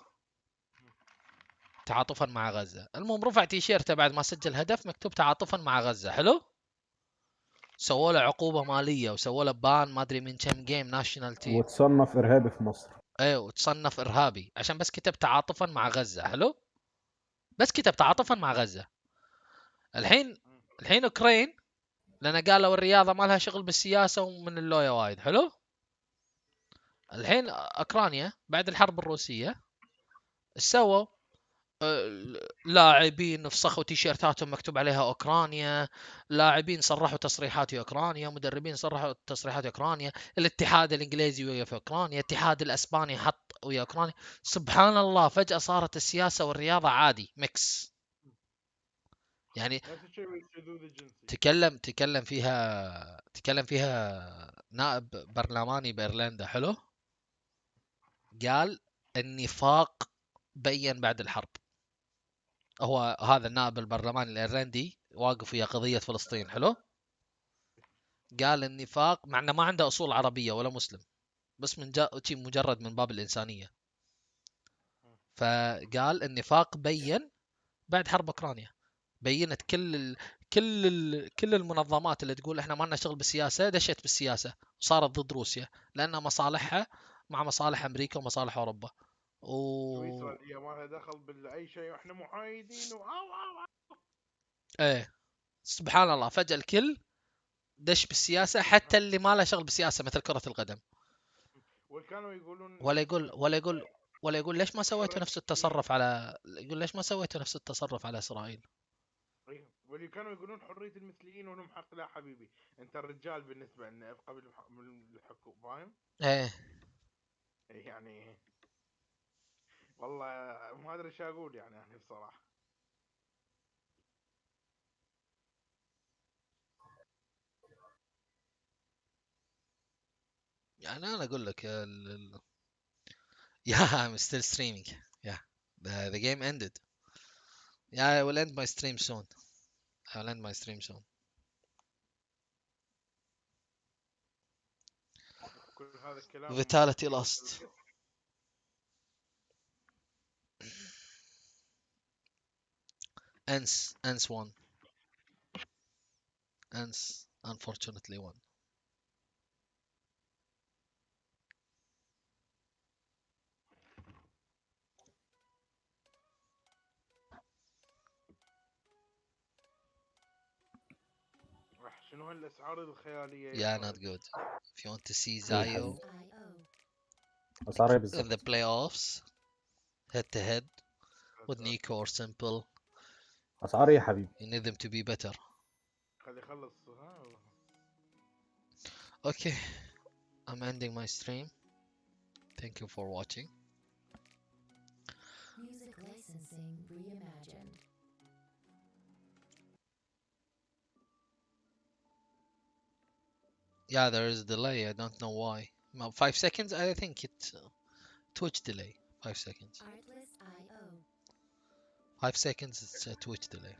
تعاطفا مع غزه. المهم رفع تيشيرته بعد ما سجل هدف مكتوب تعاطفا مع غزه، حلو. سووا له عقوبه ماليه وسووا له بان ما ادري من كم جيم ناشونال تيم. وتصنف ارهابي في مصر. ايه وتصنف ارهابي عشان بس كتب تعاطفا مع غزه، حلو. بس كتب تعاطفا مع غزه. الحين اوكرين، لان قالوا الرياضه ما لها شغل بالسياسه ومن اللويا وايد، حلو. الحين اوكرانيا بعد الحرب الروسيه ايش سووا؟ لاعبين فسخوا تيشيرتاتهم مكتوب عليها اوكرانيا، لاعبين صرحوا تصريحات اوكرانيا، مدربين صرحوا تصريحات اوكرانيا، الاتحاد الانجليزي ويا في اوكرانيا، الاتحاد الاسباني حط ويا اوكرانيا. سبحان الله فجأة صارت السياسة والرياضة عادي ميكس. يعني نفس الشيء بالحدود الجنسي. تكلم فيها نائب برلماني بايرلندا، حلو. قال النفاق بين بعد الحرب. هو هذا النائب البرلماني الايرلندي واقف ويا قضية فلسطين، حلو. قال النفاق مع انه ما عنده اصول عربية ولا مسلم، بس مجرد من باب الانسانية. فقال النفاق بين بعد حرب اوكرانيا. بينت كل المنظمات اللي تقول احنا ما لنا شغل بالسياسه دشت بالسياسه وصارت ضد روسيا، لان مصالحها مع مصالح امريكا ومصالح اوروبا. سويسرا هي ما لها دخل باي شيء واحنا محايدين ايه سبحان الله فجأة الكل دش بالسياسه، حتى اللي ما له شغل بالسياسه مثل كرة القدم. وكانوا يقولون ولا يقول ولا يقول ولا يقول ليش ما سويتوا نفس التصرف على، يقول ليش ما سويتوا نفس التصرف على اسرائيل. واللي كانوا يقولون حرية المثليين ولهم حق. لا حبيبي انت الرجال بالنسبة لنا ابقى بالحكم فاهم؟ ايه يعني والله ما ادري ايش اقول يعني بصراحة. يعني انا اقول لك yeah, I'm still streaming. Yeah, the game ended. Yeah, I will end my stream soon. I'll end my stream soon. كل هذا الكلام Vitality lost. Ents won. Ents unfortunately won. شنو هالاسعار الخيالية يا Yeah, اخوي؟ not good. If you want to see ايه Zayo حبيبي. اسعار ايه in بالظبط؟ the playoffs head to head with Nico or Simple, اسعار ايه يا حبيبي؟ you need them to be better. خلي يخلص Okay, I'm ending my stream. Thank you for watching. Music licensing reimagined. Yeah, there is a delay. I don't know why. 5 seconds? I think it's Twitch delay. 5 seconds. Artless.io. 5 seconds, it's a Twitch delay.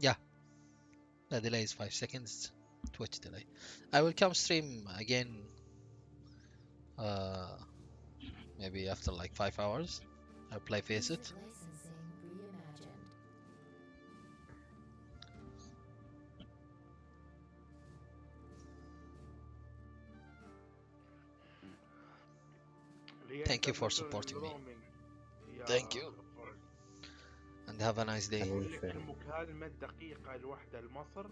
Yeah, the delay is 5 seconds. Twitch delay. I will come stream again. Maybe after like 5 hours. I'll play Face It. Licensing reimagined. Thank you for supporting me. Thank you. And have a nice day. يقول لك المكالمة الدقيقة الواحدة لمصر